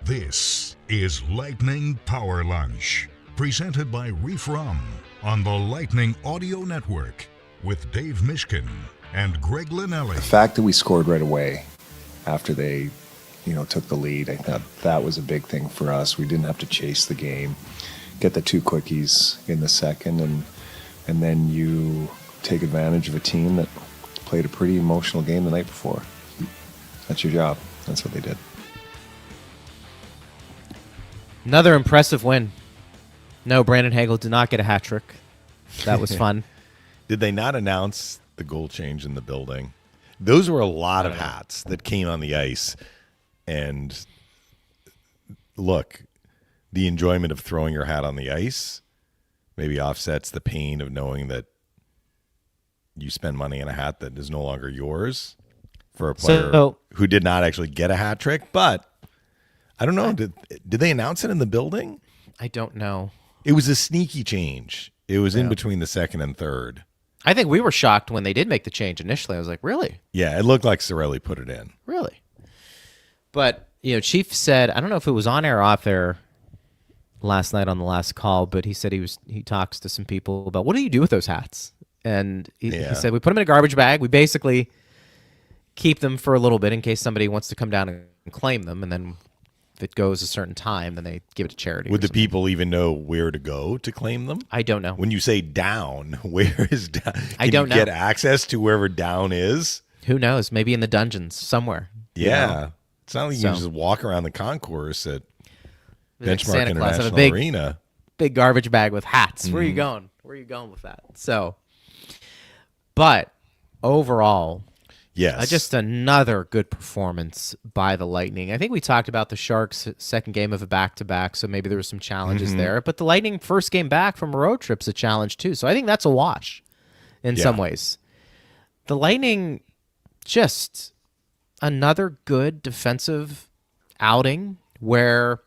This is Lightning Power Lunch, presented by Reef Rum on the Lightning Audio Network with Dave Mishkin and Greg Linnelli. The fact that we scored right away after they, took the lead, I thought that was a big thing for us. We didn't have to chase the game, get the two quickies in the second, and then you take advantage of a team that played a pretty emotional game the night before. That's your job. That's what they did. Another impressive win. No, Brandon Hagel did not get a hat trick. That was fun. Did they not announce the goal change in the building? Those were a lot of hats that came on the ice. And look, the enjoyment of throwing your hat on the ice maybe offsets the pain of knowing that you spend money on a hat that is no longer yours for a player who did not actually get a hat trick. But I don't know. Did they announce it in the building? I don't know. It was a sneaky change. It was in between the second and third. I think we were shocked when they did make the change initially. I was like, really? Yeah, it looked like Cirelli put it in. Really? But, Chief said, I don't know if it was on air or off air last night on the last call, but he said he talks to some people about, what do you do with those hats? And he said, we put them in a garbage bag. We basically keep them for a little bit in case somebody wants to come down and claim them. And then if it goes a certain time, then they give it to charity. Would the people even know where to go to claim them? I don't know. When you say down, where is down? I don't know. Get access to wherever down is? Who knows? Maybe in the dungeons somewhere. Yeah. It's not like you can just walk around the concourse at Benchmark Santa Claus International have a Arena. Big garbage bag with hats. Where are you going? Where are you going with that? But overall, yes, just another good performance by the Lightning. I think we talked about the Sharks' second game of a back-to-back, so maybe there were some challenges there. But the Lightning first game back from a road trip's a challenge too. So I think that's a wash in some ways. The Lightning just another good defensive outing where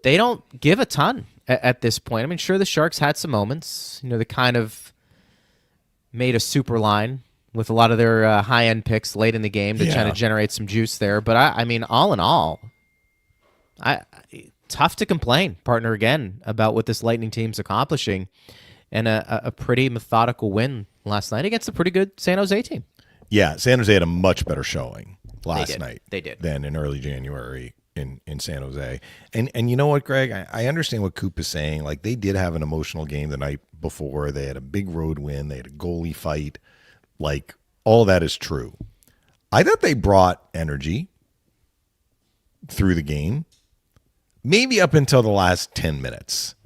they don't give a ton at this point. I mean, sure, the Sharks had some moments. They kind of made a super line with a lot of their high-end picks late in the game to try to generate some juice there. But, I mean, all in all, tough to complain, partner, again, about what this Lightning team's accomplishing. And a pretty methodical win last night against a pretty good San Jose team. Yeah, San Jose had a much better showing last night they did. than in early January in San Jose. And you know what, Greg? I understand what Coop is saying. Like, they did have an emotional game the night before. They had a big road win. They had a goalie fight. Like, all that is true. I thought they brought energy through the game, maybe up until the last 10 minutes.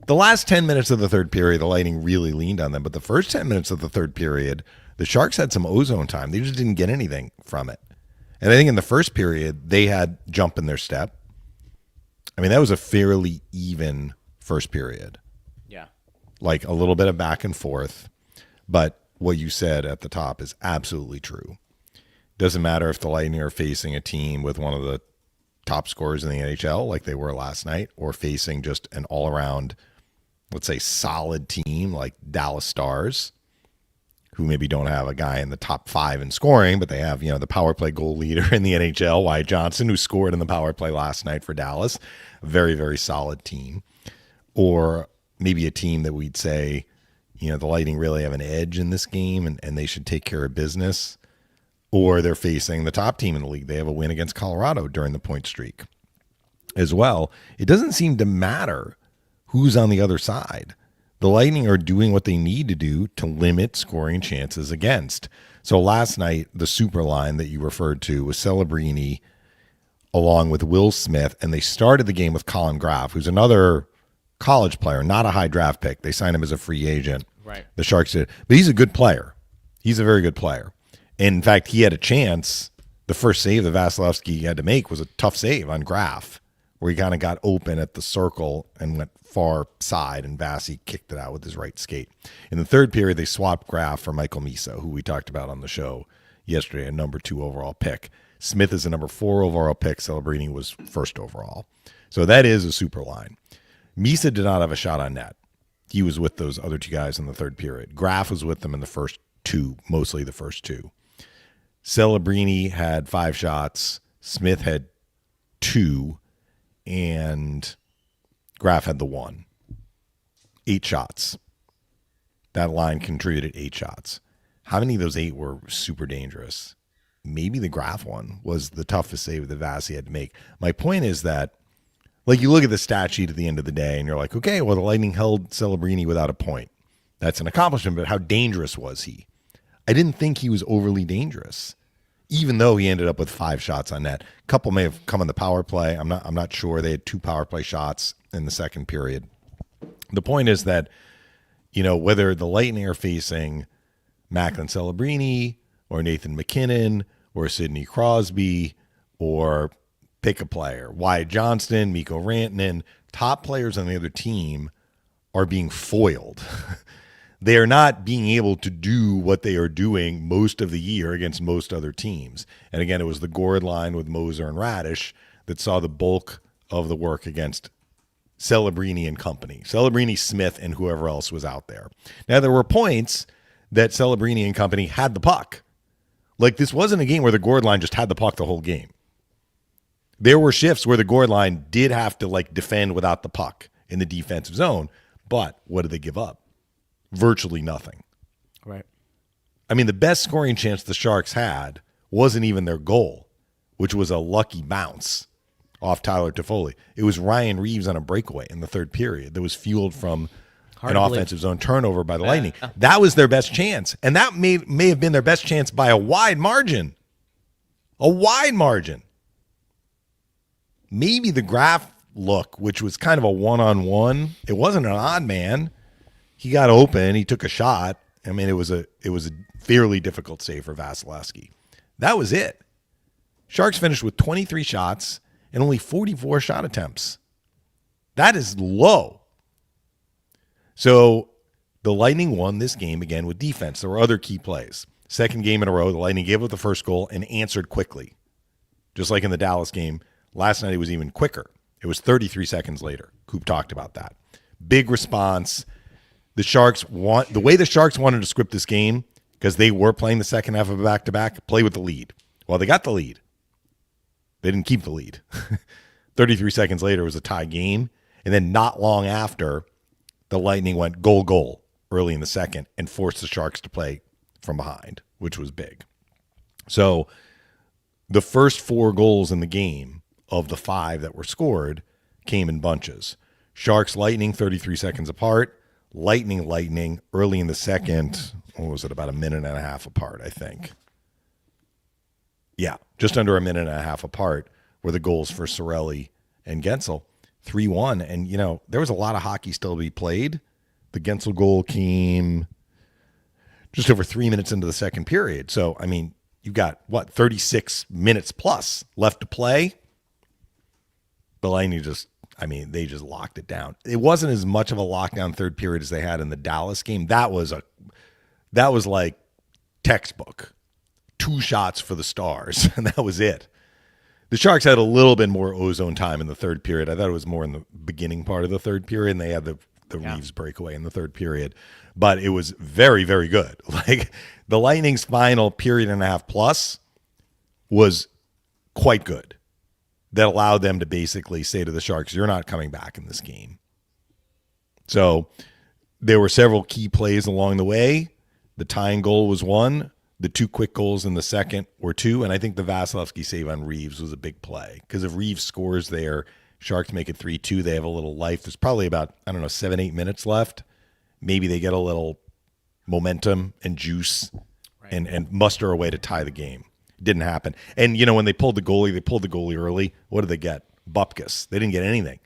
The last 10 minutes of the third period, the Lightning really leaned on them. But the first 10 minutes of the third period, the Sharks had some ozone time. They just didn't get anything from it. And I think in the first period, they had jump in their step. I mean, that was a fairly even first period. Yeah. Like a little bit of back and forth. But what you said at the top is absolutely true. Doesn't matter if the Lightning are facing a team with one of the top scorers in the NHL like they were last night, or facing just an all-around, let's say, solid team like Dallas Stars, who maybe don't have a guy in the top 5 in scoring, but they have, the power play goal leader in the NHL, Wyatt Johnson, who scored in the power play last night for Dallas. A very, very solid team. Or maybe a team that we'd say, the Lightning really have an edge in this game and they should take care of business. Or they're facing the top team in the league. They have a win against Colorado during the point streak as well. It doesn't seem to matter who's on the other side. The Lightning are doing what they need to do to limit scoring chances against. So last night, the super line that you referred to was Celebrini along with Will Smith, and they started the game with Colin Graf, who's another college player, not a high draft pick. They signed him as a free agent. Right. The Sharks did. But he's a good player. He's a very good player. And in fact, he had a chance. The first save that Vasilevsky had to make was a tough save on Graf, where he kind of got open at the circle and went far side, and Vasi kicked it out with his right skate. In the third period, they swapped Graf for Michael Misa, who we talked about on the show yesterday, a number 2 overall pick. Smith is a number 4 overall pick. Celebrini was first overall. So that is a super line. Misa did not have a shot on net. He was with those other 2 guys in the third period. Graf was with them in the first 2, mostly the first 2. Celebrini had 5 shots. Smith had 2, and Graf had the 1. 8 shots. That line contributed 8 shots. How many of those 8 were super dangerous? Maybe the Graf one was the toughest save that Vasi had to make. My point is that, like, you look at the stat sheet at the end of the day, and you're like, okay, well, the Lightning held Celebrini without a point. That's an accomplishment, but how dangerous was he? I didn't think he was overly dangerous, even though he ended up with 5 shots on net. A couple may have come on the power play. I'm not sure. They had 2 power play shots in the second period. The point is that, whether the Lightning are facing Macklin Celebrini or Nathan McKinnon or Sidney Crosby or pick a player, Wyatt Johnston, Mikko Rantanen, top players on the other team are being foiled. They are not being able to do what they are doing most of the year against most other teams. And again, it was the Gourd line with Moser and Radish that saw the bulk of the work against Celebrini and company. Celebrini, Smith, and whoever else was out there. Now, there were points that Celebrini and company had the puck. Like, this wasn't a game where the Gourd line just had the puck the whole game. There were shifts where the Gourd line did have to, defend without the puck in the defensive zone. But what did they give up? Virtually nothing. Right. I mean, the best scoring chance the Sharks had wasn't even their goal, which was a lucky bounce off Tyler Toffoli. It was Ryan Reeves on a breakaway in the third period that was fueled from an offensive zone turnover by the Lightning. That was their best chance, and that may have been their best chance by a wide margin. A wide margin. Maybe the Graf look, which was kind of a one-on-one. It wasn't an odd man. He got open. He took a shot. I mean, it was a fairly difficult save for Vasilevsky. That was it. Sharks finished with 23 shots and only 44 shot attempts. That is low. So the Lightning won this game again with defense. There were other key plays. Second game in a row, the Lightning gave up the first goal and answered quickly. Just like in the Dallas game, last night it was even quicker. It was 33 seconds later. Coop talked about that. Big response. The way the Sharks wanted to script this game, because they were playing the second half of a back-to-back, play with the lead. Well, they got the lead. They didn't keep the lead. 33 seconds later, it was a tie game. And then not long after, the Lightning went goal early in the second and forced the Sharks to play from behind, which was big. So the first 4 goals in the game of the 5 that were scored came in bunches. Sharks, Lightning, 33 seconds apart. Lightning, early in the second. What was it, about a minute and a half apart, I think. Yeah, just under a minute and a half apart were the goals for Cirelli and Gensel. 3-1. And, there was a lot of hockey still to be played. The Gensel goal came just over 3 minutes into the second period. So, I mean, you've got, 36 minutes plus left to play. The Lightning they just locked it down. It wasn't as much of a lockdown third period as they had in the Dallas game. That was like textbook. 2 shots for the Stars, and that was it. The Sharks had a little bit more ozone time in the third period. I thought it was more in the beginning part of the third period, and they had the Reeves breakaway in the third period. But it was very, very good. Like, the Lightning's final period and a half plus was quite good. That allowed them to basically say to the Sharks, you're not coming back in this game. So there were several key plays along the way. The tying goal was 1. The 2 quick goals in the second were 2. And I think the Vasilevsky save on Reeves was a big play. Because if Reeves scores there, Sharks make it 3-2. They have a little life. There's probably about, 7-8 minutes left. Maybe they get a little momentum and juice and muster a way to tie the game. Didn't happen. And, when they pulled the goalie early. What did they get? Bupkis. They didn't get anything.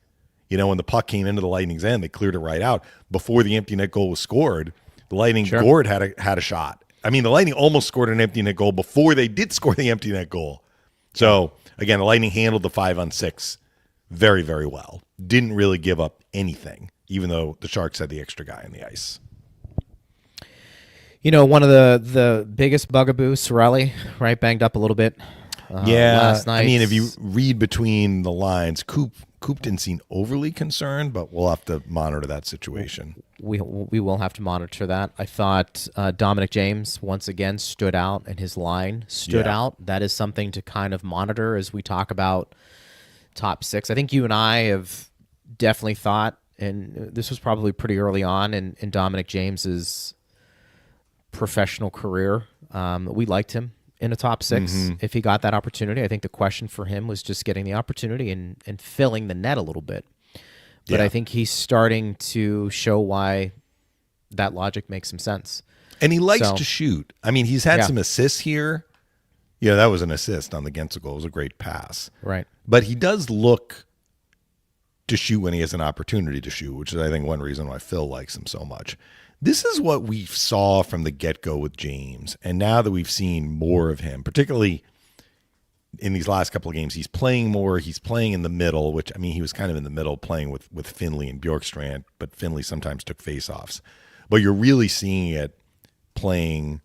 When the puck came into the Lightning's end, they cleared it right out. Before the empty net goal was scored, the Lightning, Gourd had a shot. I mean, the Lightning almost scored an empty net goal before they did score the empty net goal. So, again, the Lightning handled the 5-on-6 very, very well. Didn't really give up anything, even though the Sharks had the extra guy on the ice. One of the biggest bugaboos, Cirelli, right, banged up a little bit last night. I mean, if you read between the lines, Coop didn't seem overly concerned, but we'll have to monitor that situation. We will have to monitor that. I thought Dominic James once again stood out, and his line stood out. That is something to kind of monitor as we talk about top 6. I think you and I have definitely thought, and this was probably pretty early on in Dominic James's professional career, we liked him in a top 6 if he got that opportunity. I think the question for him was just getting the opportunity and filling the net a little bit. But I think he's starting to show why that logic makes some sense. And he likes to shoot. I mean, he's had some assists here. Yeah, that was an assist on the Gensel goal. It was a great pass. Right. But he does look to shoot when he has an opportunity to shoot, which is, I think, one reason why Phil likes him so much. This is what we saw from the get-go with James. And now that we've seen more of him, particularly in these last couple of games, he's playing more. He's playing in the middle, which, I mean, he was kind of in the middle playing with Finley and Bjorkstrand, but Finley sometimes took faceoffs. But you're really seeing it playing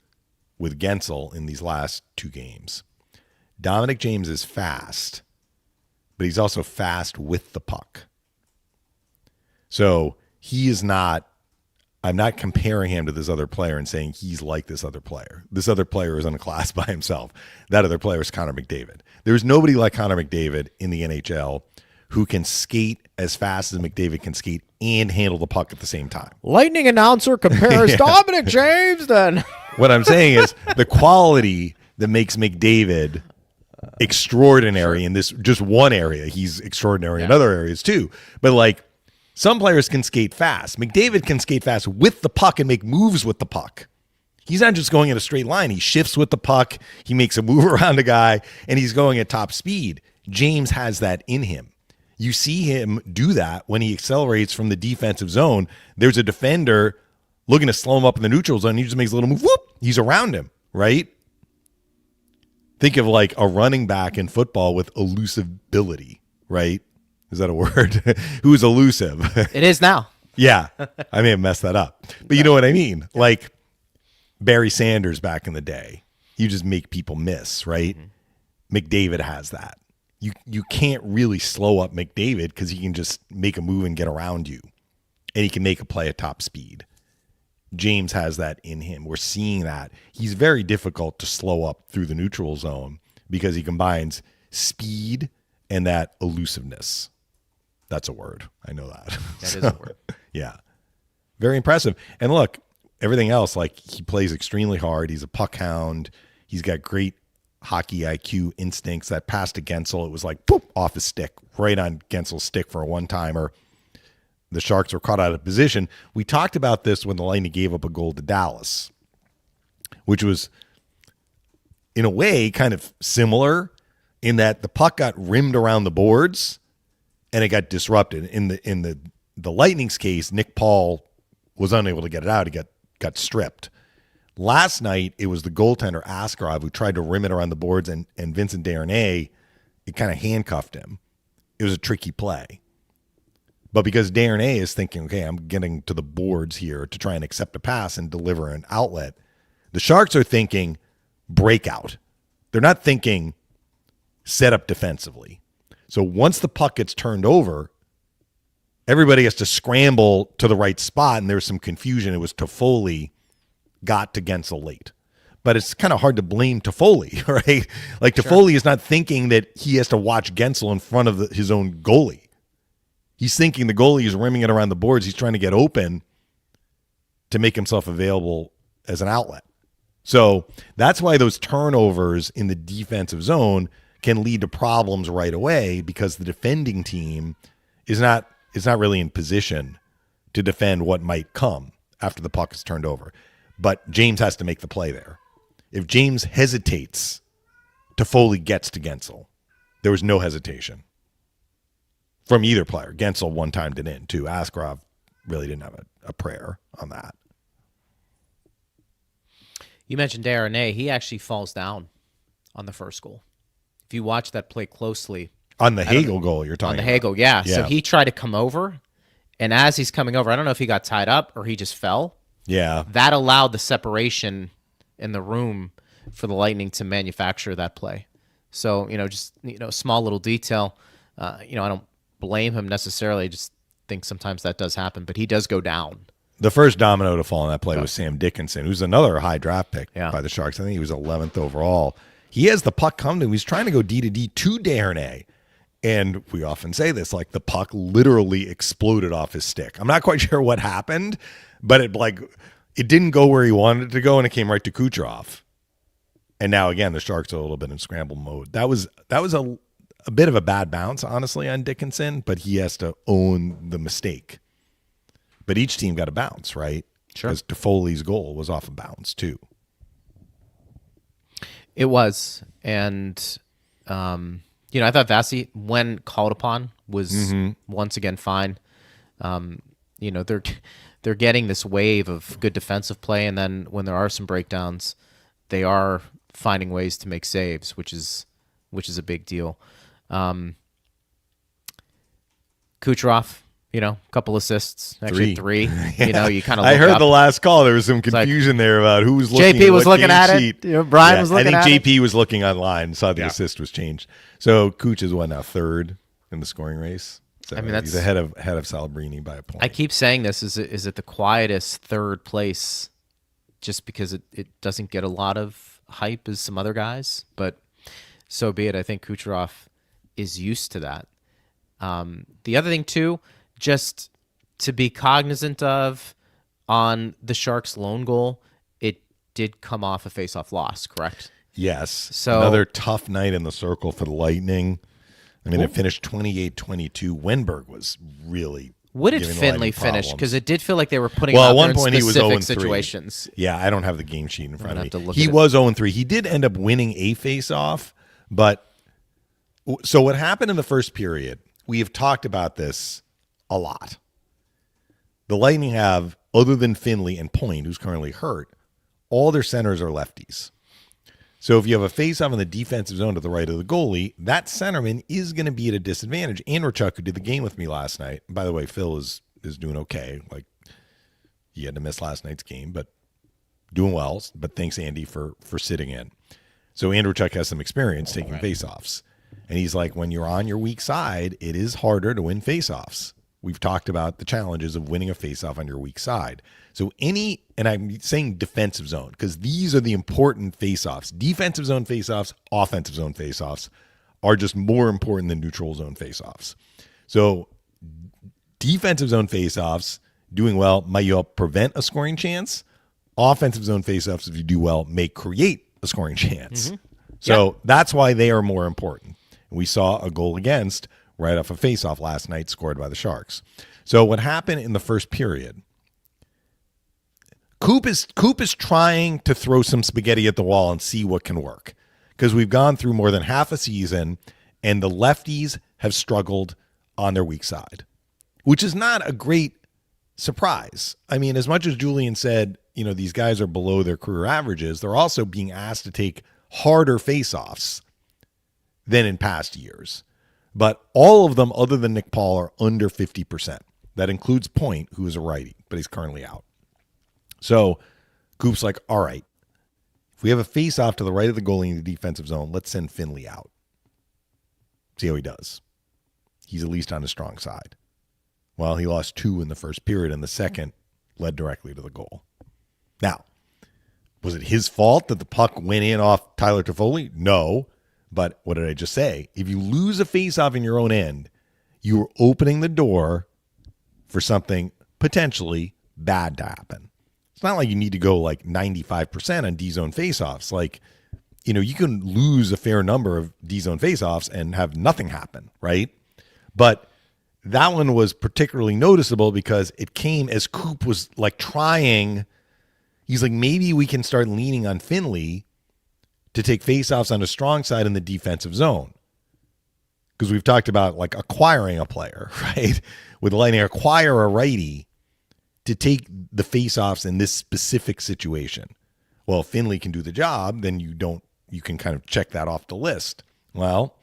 with Gensel in these last 2 games. Dominic James is fast, but he's also fast with the puck. So he is not, I'm not comparing him to this other player and saying he's like this other player. This other player is in a class by himself. That other player is Connor McDavid. There's nobody like Connor McDavid in the NHL who can skate as fast as McDavid can skate and handle the puck at the same time. Lightning announcer compares Dominic James then. What I'm saying is the quality that makes McDavid extraordinary in this just one area. He's extraordinary in other areas too. But like, some players can skate fast. McDavid can skate fast with the puck and make moves with the puck. He's not just going in a straight line. He shifts with the puck. He makes a move around a guy, and he's going at top speed. James has that in him. You see him do that when he accelerates from the defensive zone. There's a defender looking to slow him up in the neutral zone. He just makes a little move. Whoop! He's around him, right? Think of like a running back in football with elusibility, right? Is that a word? Who's elusive? It is now. Yeah. I may have messed that up. But you know what I mean? Like Barry Sanders back in the day. You just make people miss, right? McDavid has that. You can't really slow up McDavid because he can just make a move and get around you. And he can make a play at top speed. James has that in him. We're seeing that. He's very difficult to slow up through the neutral zone because he combines speed and that elusiveness. That's a word. I know that. That is a word. Yeah. Very impressive. And look, everything else, like he plays extremely hard. He's a puck hound. He's got great hockey IQ instincts. That pass to Gensel, it was like poop off his stick, right on Gensel's stick for a one-timer. The Sharks were caught out of position. We talked about this when the Lightning gave up a goal to Dallas, which was in a way kind of similar in that the puck got rimmed around the boards and it got disrupted. In the Lightning's case, Nick Paul was unable to get it out. He got stripped. Last night, it was the goaltender Askarov who tried to rim it around the boards, and Vincent Desharnais, it kind of handcuffed him. It was a tricky play. But because Desharnais is thinking, okay, I'm getting to the boards here to try and accept a pass and deliver an outlet, the Sharks are thinking breakout. They're not thinking set up defensively. So once the puck gets turned over, everybody has to scramble to the right spot, and there's some confusion. It was Toffoli got to Gensel late. But it's kind of hard to blame Toffoli, right? Like Toffoli is not thinking that he has to watch Gensel in front of his own goalie. He's thinking the goalie is rimming it around the boards. He's trying to get open to make himself available as an outlet. So that's why those turnovers in the defensive zone can lead to problems right away, because the defending team is not really in position to defend what might come after the puck is turned over. But James has to make the play there. If James hesitates, Toffoli gets to Gensel. There was no hesitation from either player. Gensel one timed it in too. Askarov really didn't have a prayer on that. You mentioned Desharnais. He actually falls down on the first goal. If you watch that play closely. On the Hagel goal you're talking about. On the Hagel, yeah. So he tried to come over, and as he's coming over, I don't know if he got tied up or he just fell. Yeah. That allowed the separation in the room for the Lightning to manufacture that play. So, just, small little detail. I don't blame him necessarily. I just think sometimes that does happen, but he does go down. The first domino to fall in that play was Sam Dickinson, who's another high draft pick by the Sharks. I think he was 11th overall. He has the puck come to him. He's trying to go D to D to Desharnais. And we often say this, like the puck literally exploded off his stick. I'm not quite sure what happened, but it didn't go where he wanted it to go, and it came right to Kucherov. And now again, the Sharks are a little bit in scramble mode. That was a bit of a bad bounce, honestly, on Dickinson, but he has to own the mistake. But each team got a bounce, right? Sure. Because Toffoli's goal was off a bounce too. It was, and I thought Vasi, when called upon, was once again fine. They're getting this wave of good defensive play, and then when there are some breakdowns, they are finding ways to make saves, which is a big deal. Kucherov, a couple assists, actually three. You kind of. I heard the last call. There was some confusion there about who was looking. JP was looking at sheet. it. Brian was looking at it. I think JP was looking online, saw the assist was changed. So Kuch is now third in the scoring race. So he's ahead of Salabrini by a point. I keep saying this: is it the quietest third place, just because it doesn't get a lot of hype as some other guys, but so be it. I think Kucherov is used to that. The other thing too, just to be cognizant of, on the Sharks' lone goal, it did come off a face-off loss, correct? Yes. So another tough night in the circle for the Lightning. I mean, it finished 28-22. Wenberg was really. What did Finley finish? Because it did feel like they were putting at out one there point in he was specific 0-3. situations. Yeah, I don't have the game sheet in front of me. Look He was 0-3. He did end up winning a face-off, but so what happened in the first period? We have talked about this a lot. The Lightning have, other than Finley and Point, who's currently hurt, all their centers are lefties. So if you have a face-off in the defensive zone to the right of the goalie, that centerman is going to be at a disadvantage. Andrechuk, who did the game with me last night, by the way, Phil is doing okay. Like, he had to miss last night's game, but doing well. But thanks, Andy, for sitting in. So Andrechuk has some experience taking face-offs. And he's like, when you're on your weak side, it is harder to win face-offs. We've talked about the challenges of winning a face-off on your weak side. So and I'm saying defensive zone, because these are the important face-offs. Defensive zone face-offs, offensive zone face-offs are just more important than neutral zone face-offs. So defensive zone face-offs, doing well, might help prevent a scoring chance. Offensive zone face-offs, if you do well, may create a scoring chance. Mm-hmm. So that's why they are more important. We saw a goal against right off a face-off last night scored by the Sharks. So what happened in the first period, Coop is trying to throw some spaghetti at the wall and see what can work, because we've gone through more than half a season and the lefties have struggled on their weak side, which is not a great surprise. I mean, as much as Julian said, these guys are below their career averages, they're also being asked to take harder face-offs than in past years. But all of them, other than Nick Paul, are under 50%. That includes Point, who is a righty, but he's currently out. So Coop's like, all right, if we have a face-off to the right of the goalie in the defensive zone, let's send Finley out. See how he does. He's at least on the strong side. Well, he lost 2 in the first period, and the second led directly to the goal. Now, was it his fault that the puck went in off Tyler Toffoli? No. But what did I just say? If you lose a face-off in your own end, you are opening the door for something potentially bad to happen. It's not like you need to go like 95% on D-zone face-offs. Like, you can lose a fair number of D-zone face-offs and have nothing happen, right? But that one was particularly noticeable because it came as Coop was like trying. He's like, maybe we can start leaning on Finley to take faceoffs on a strong side in the defensive zone. Because we've talked about like acquiring a player, right? With the Lightning, acquire a righty to take the faceoffs in this specific situation. Well, if Finley can do the job, then you can kind of check that off the list. Well,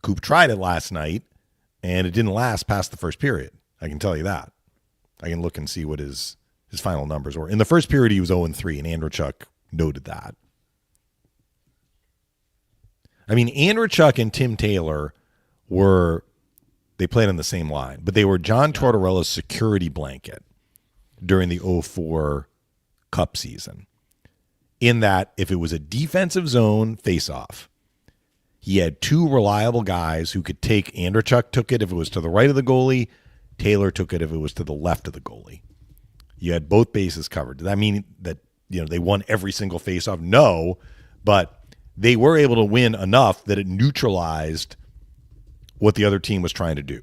Coop tried it last night, and it didn't last past the first period. I can tell you that. I can look and see what his final numbers were. In the first period, he was 0-3, and Andrechuk noted that. I mean, Andrechuk and Tim Taylor they played on the same line, but they were John Tortorella's security blanket during the 2004 Cup season. In that, if it was a defensive zone face-off, He had two reliable guys who could take. Andrechuk took it if it was to the right of the goalie. Taylor took it if it was to the left of the goalie. You had both bases covered. Does that mean that they won every single faceoff? No, but they were able to win enough that it neutralized what the other team was trying to do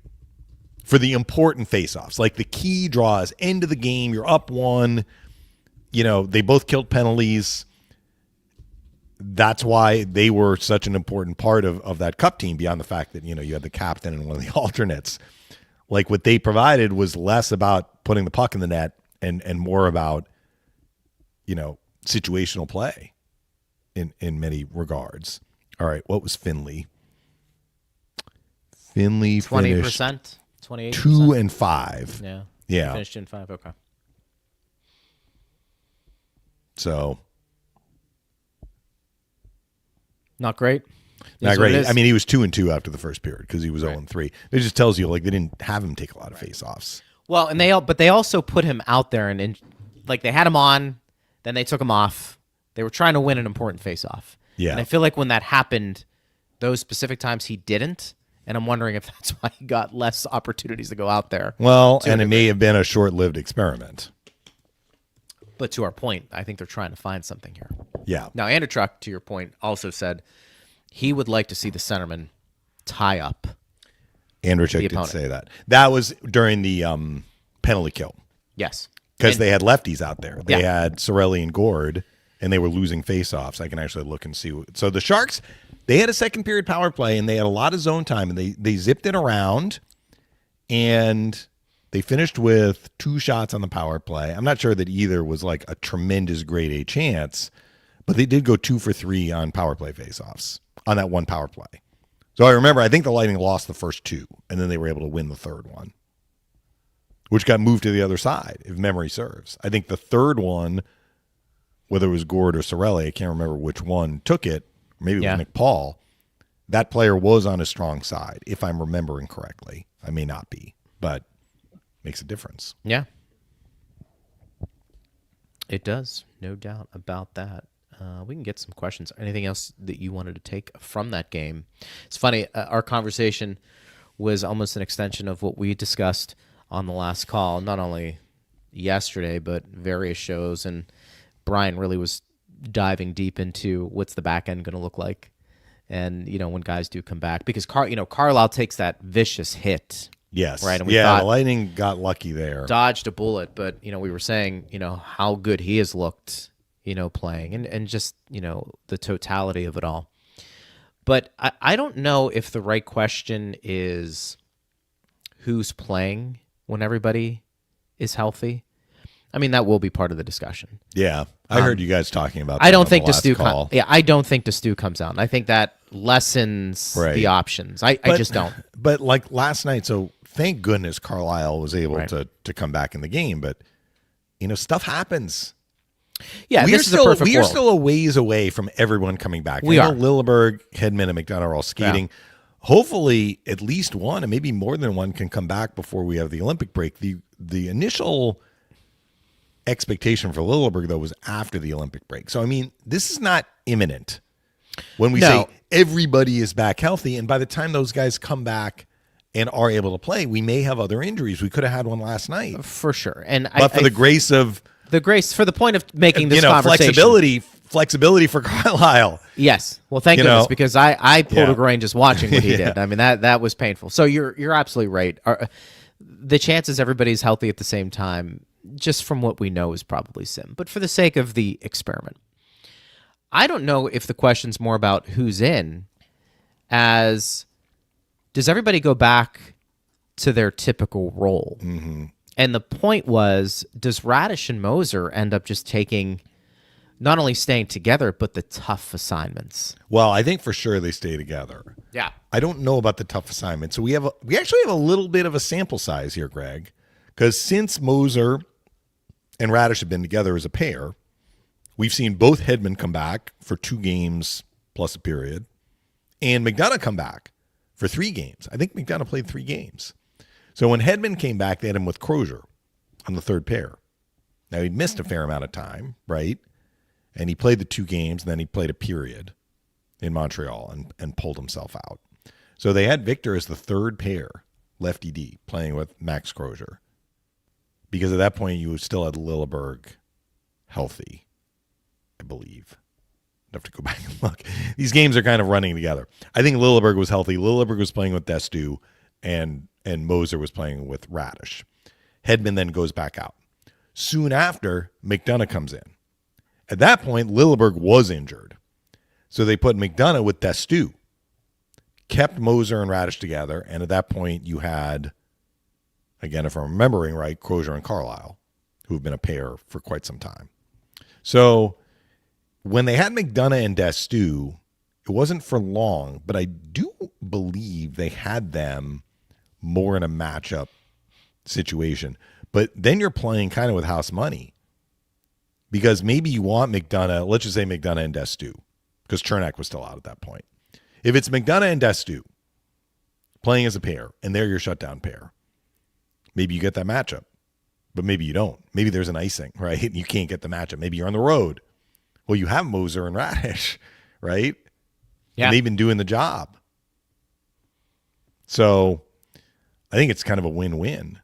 for the important faceoffs, like the key draws, end of the game. You're up one. They both killed penalties. That's why they were such an important part of that cup team, beyond the fact that, you had the captain and one of the alternates. Like, what they provided was less about putting the puck in the net and more about, situational play in many regards. All right, what was Finley? Finley 20%, 28%. 2 and 5. Yeah. Yeah. Finished in 5. Okay. So not great. not Is what it great. is. I mean, he was 2 and 2 after the first period because he was 0 and 3. It just tells you, like, they didn't have him take a lot of faceoffs. Well, and they also put him out there and like they had him on, then they took him off. They were trying to win an important faceoff. Yeah. And I feel like when that happened, those specific times he didn't, and I'm wondering if that's why he got less opportunities to go out there. Well, and it may have been a short-lived experiment. But to our point, I think they're trying to find something here. Yeah. Now, Andrechuk, to your point, also said he would like to see the centerman tie up. Andrechuk did say that. That was during the penalty kill. Yes. Because they had lefties out there. They Yeah. had Sorelli and Gourd, and they were losing faceoffs. I can actually look and see. So the Sharks, they had a second period power play, and they had a lot of zone time, and they zipped it around, and they finished with 2 shots on the power play. I'm not sure that either was like a tremendous grade A chance, but they did go 2 for 3 on power play faceoffs on that one power play. So I think the Lightning lost the first 2, and then they were able to win the third one, which got moved to the other side, if memory serves. I think the third one, whether it was Gourd or Sorelli, I can't remember which one took it. Maybe it was McPaul. That player was on his strong side, if I'm remembering correctly. I may not be, but makes a difference. Yeah. It does. No doubt about that. We can get some questions. Anything else that you wanted to take from that game? It's funny. Our conversation was almost an extension of what we discussed on the last call, not only yesterday, but various shows. And Brian really was diving deep into what's the back end going to look like. And, when guys do come back, because Carlisle takes that vicious hit. Yes. Right. And we the Lightning got lucky there. Dodged a bullet, but, we were saying, how good he has looked, playing and just, the totality of it all. But I don't know if the right question is who's playing when everybody is healthy. I mean, that will be part of the discussion. Yeah. I heard you guys talking about that. I don't think the Stu I don't think Stu comes out. And I think that lessens the options. I just don't. But like last night, so thank goodness Carlisle was able to come back in the game. But, stuff happens. Yeah, we this is a perfect we are world. still a ways away from everyone coming back. We are. Lilleberg, Hedman, and McDonough are all skating. Yeah. Hopefully, at least one, and maybe more than one, can come back before we have the Olympic break. The initial expectation for Lilleberg, though, was after the Olympic break. So, I mean, this is not imminent. When we say everybody is back healthy, and by the time those guys come back and are able to play, we may have other injuries. We could have had one last night. For sure. And but for the grace of... for the point of making this conversation. Flexibility for Carlisle. Yes. Well, thank goodness, because I pulled a grain just watching what he did. I mean, that was painful. So you're absolutely right. The chances everybody's healthy at the same time, just from what we know, is probably slim. But for the sake of the experiment, I don't know if the question's more about who's in, as does everybody go back to their typical role? Mm-hmm. And the point was, does Radish and Moser end up just taking, not only staying together, but the tough assignments? Well, I think for sure they stay together. Yeah. I don't know about the tough assignments. So we actually have a little bit of a sample size here, Greg, because since Moser and Radish have been together as a pair, we've seen both Hedman come back for 2 games plus a period, and McDonough come back for 3 games. I think McDonough played 3 games. So when Hedman came back, they had him with Crozier on the third pair. Now, he'd missed a fair amount of time, right? And he played the 2 games, and then he played a period. in Montreal and pulled himself out. So they had Victor as the third pair, lefty D, playing with Max Crozier. Because at that point, you still had Lilleberg healthy, I believe. I'd have to go back and look. These games are kind of running together. I think Lilleberg was healthy. Lilleberg was playing with Destu, and Moser was playing with Radish. Hedman then goes back out. Soon after, McDonough comes in. At that point, Lilleberg was injured. So they put McDonough with Destu, kept Moser and Radish together, and at that point you had, again, if I'm remembering right, Crozier and Carlisle, who have been a pair for quite some time. So when they had McDonough and Destu, it wasn't for long, but I do believe they had them more in a matchup situation. But then you're playing kind of with house money, because maybe you want McDonough, let's just say McDonough and Destu, because Chernak was still out at that point. If it's McDonough and Destu playing as a pair, and they're your shutdown pair, maybe you get that matchup, but maybe you don't. Maybe there's an icing, right? You can't get the matchup. Maybe you're on the road. Well, you have Moser and Radish, right? Yeah. And they've been doing the job. So I think it's kind of a win-win,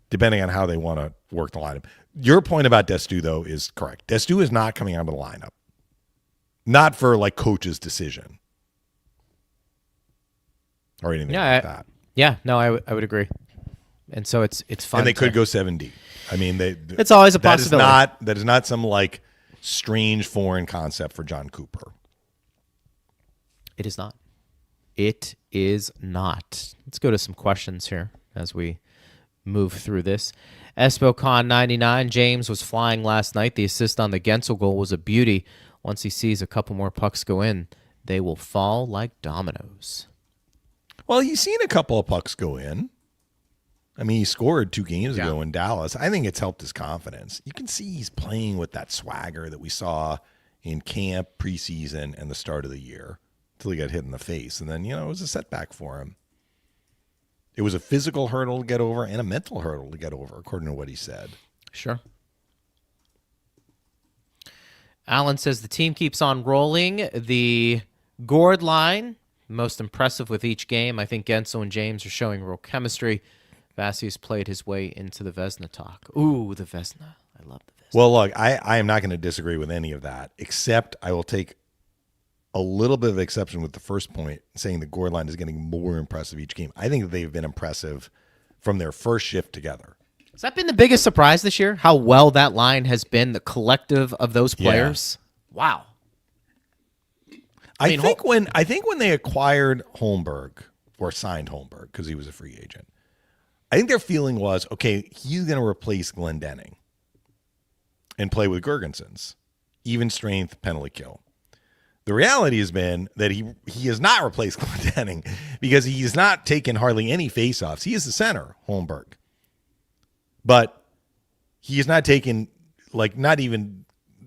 depending on how they want to work the lineup. Your point about Destu, though, is correct. Destu is not coming out of the lineup. Not for, like, coach's decision or anything like that. Yeah, no, I would agree. And so it's fun. And they could go 7D. I mean, it's always a possibility. That is not some, like, strange foreign concept for John Cooper. It is not. It is not. Let's go to some questions here as we move through this. EspoCon99, James was flying last night. The assist on the Gensel goal was a beauty. Once he sees a couple more pucks go in, they will fall like dominoes. Well, he's seen a couple of pucks go in. I mean, he scored 2 games ago in Dallas. I think it's helped his confidence. You can see he's playing with that swagger that we saw in camp, preseason, and the start of the year until he got hit in the face. And then, it was a setback for him. It was a physical hurdle to get over and a mental hurdle to get over, according to what he said. Sure. Alan says the team keeps on rolling. The Gourd line, most impressive with each game. I think Gensel and James are showing real chemistry. Vasius played his way into the Vezina talk. Ooh, the Vezina. I love the Vezina. Well, look, I am not going to disagree with any of that, except I will take a little bit of exception with the first point, saying the Gourd line is getting more impressive each game. I think they've been impressive from their first shift together. Has that been the biggest surprise this year? How well that line has been, the collective of those players? Yeah. Wow. I think when they acquired Holmberg, or signed Holmberg because he was a free agent, I think their feeling was, okay, he's going to replace Glendening and play with Gergensons. Even strength, penalty kill. The reality has been that he has not replaced Glendening because he has not taken hardly any faceoffs. He is the center, Holmberg. But he has not taken, like, not even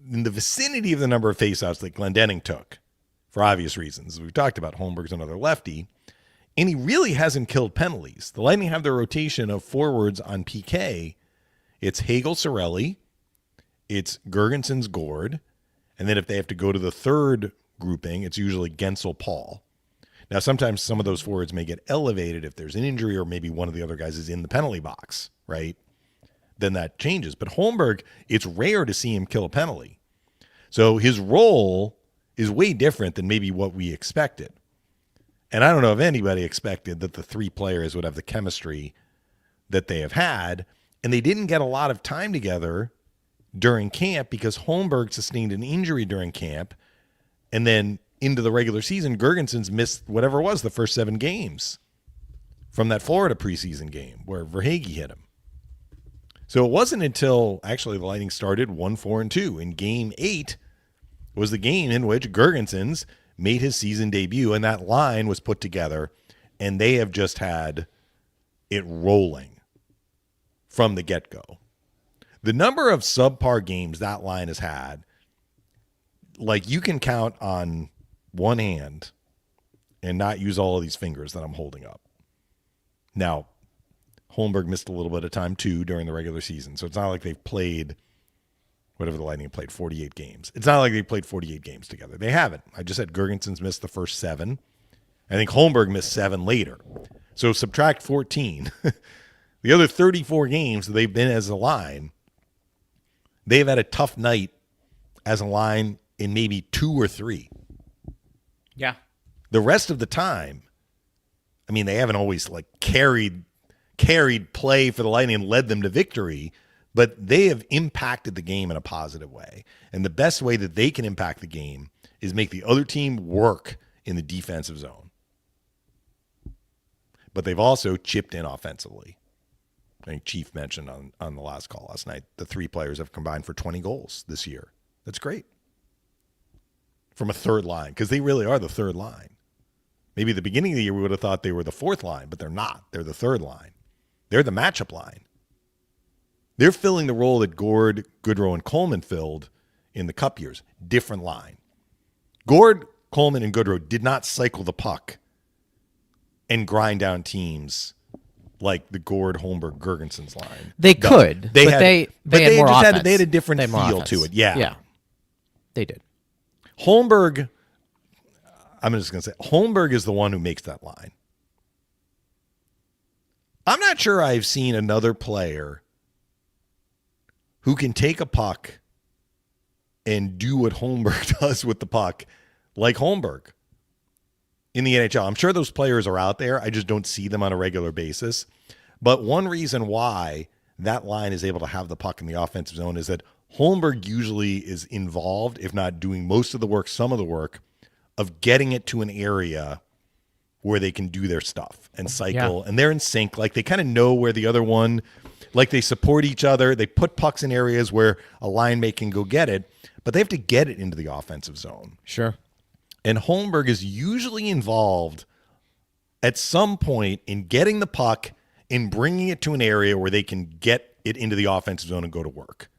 in the vicinity of the number of faceoffs that Glendening took, for obvious reasons. We've talked about Holmberg's another lefty, and he really hasn't killed penalties. The Lightning have their rotation of forwards on PK. It's Hagel, Sorelli, it's Gergensons, Gourd, and then if they have to go to the third grouping, it's usually Gensel, Paul. Now, sometimes some of those forwards may get elevated if there's an injury or maybe one of the other guys is in the penalty box, right? Then that changes. But Holmberg, it's rare to see him kill a penalty. So his role is way different than maybe what we expected. And I don't know if anybody expected that the 3 players would have the chemistry that they have had. And they didn't get a lot of time together during camp because Holmberg sustained an injury during camp. And then into the regular season, Gergensons missed whatever it was, the first 7 games from that Florida preseason game where Verhaeghe hit him. So it wasn't until actually the Lightning started 1-4-2. In game 8 was the game in which Gergensons made his season debut, and that line was put together, and they have just had it rolling from the get-go. The number of subpar games that line has had, like, you can count on one hand and not use all of these fingers that I'm holding up. Now, Holmberg missed a little bit of time, too, during the regular season, so it's not like they've played, whatever the Lightning played, 48 games. It's not like they played 48 games together. They haven't. I just said Gergensen's missed the first 7. I think Holmberg missed 7 later. So subtract 14. The other 34 games that they've been as a line, they've had a tough night as a line in maybe 2 or 3. Yeah. The rest of the time, I mean, they haven't always like carried play for the Lightning and led them to victory, but they have impacted the game in a positive way. And the best way that they can impact the game is make the other team work in the defensive zone. But they've also chipped in offensively. I think Chief mentioned on the last call last night, the 3 players have combined for 20 goals this year. That's great. From a third line, because they really are the third line. Maybe at the beginning of the year we would have thought they were the 4th line, but they're not. They're the third line. They're the matchup line. They're filling the role that Gourd, Goodrow, and Coleman filled in the Cup years. Different line. Gourd, Coleman, and Goodrow did not cycle the puck and grind down teams like the Gourd, Holmberg, Gergensen's line. They could, but they had more offense. They had a different feel to it. Yeah. They did. Holmberg, I'm just going to say, Holmberg is the one who makes that line. I'm not sure I've seen another player who can take a puck and do what Holmberg does with the puck like Holmberg in the NHL. I'm sure those players are out there. I just don't see them on a regular basis. But one reason why that line is able to have the puck in the offensive zone is that Holmberg usually is involved, if not doing most of the work, some of the work, of getting it to an area where they can do their stuff and cycle. And they're in sync. Like they kind of know where the other one, like they support each other. They put pucks in areas where a line mate can go get it, but they have to get it into the offensive zone. Sure. And Holmberg is usually involved at some point in getting the puck and bringing it to an area where they can get it into the offensive zone and go to work.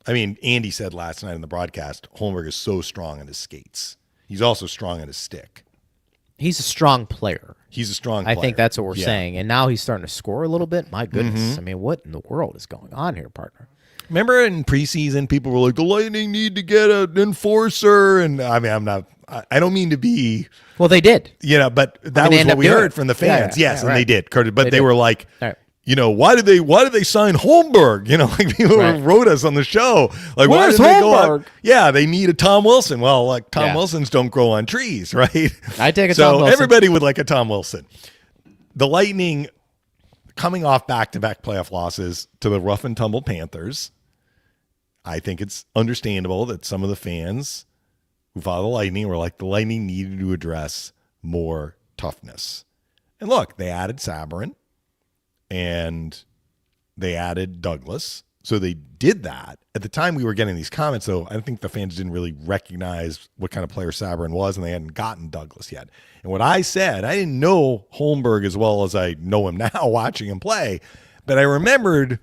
I mean, Andy said last night in the broadcast, Holmberg is so strong on his skates. He's also strong on his stick. He's a strong player. He's a strong player. I think that's what we're saying. And now he's starting to score a little bit. My goodness. I mean, what in the world is going on here, partner? Remember in preseason, people were like, the Lightning need to get an enforcer. And I mean, I don't mean to be. Well, they did. But that was what we heard from the fans. Yes, and they did. But they were like, why did they sign Holmberg? Like people wrote us on the show. Like, why did they go out? Yeah, they need a Tom Wilson. Well, like Tom Wilsons don't grow on trees, right? I take a Tom Wilson. So everybody would like a Tom Wilson. The Lightning coming off back-to-back playoff losses to the rough and tumble Panthers. I think it's understandable that some of the fans who follow the Lightning were like, the Lightning needed to address more toughness. And look, they added Sabourin. And they added Douglas. So they did that. At the time we were getting these comments, though, I think the fans didn't really recognize what kind of player Sabourin was, and they hadn't gotten Douglas yet. And what I said, I didn't know Holmberg as well as I know him now watching him play, but I remembered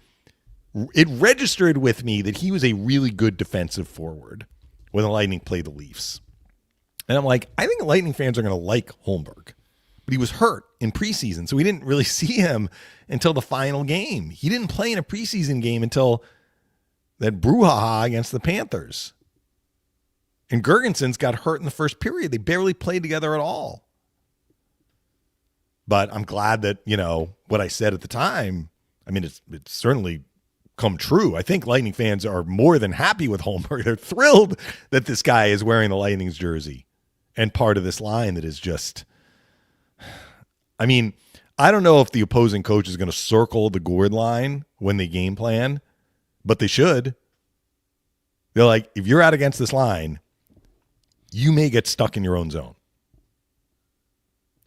it registered with me that he was a really good defensive forward when the Lightning played the Leafs. And I'm like, I think Lightning fans are going to like Holmberg. But he was hurt in preseason, so we didn't really see him until the final game. He didn't play in a preseason game until that brouhaha against the Panthers. And Gergensen's got hurt in the first period. They barely played together at all. But I'm glad that, what I said at the time, I mean, it's certainly come true. I think Lightning fans are more than happy with Holmberg. They're thrilled that this guy is wearing the Lightning's jersey and part of this line that is just... I mean, I don't know if the opposing coach is going to circle the Gourd line when they game plan, but they should. They're like, if you're out against this line, you may get stuck in your own zone.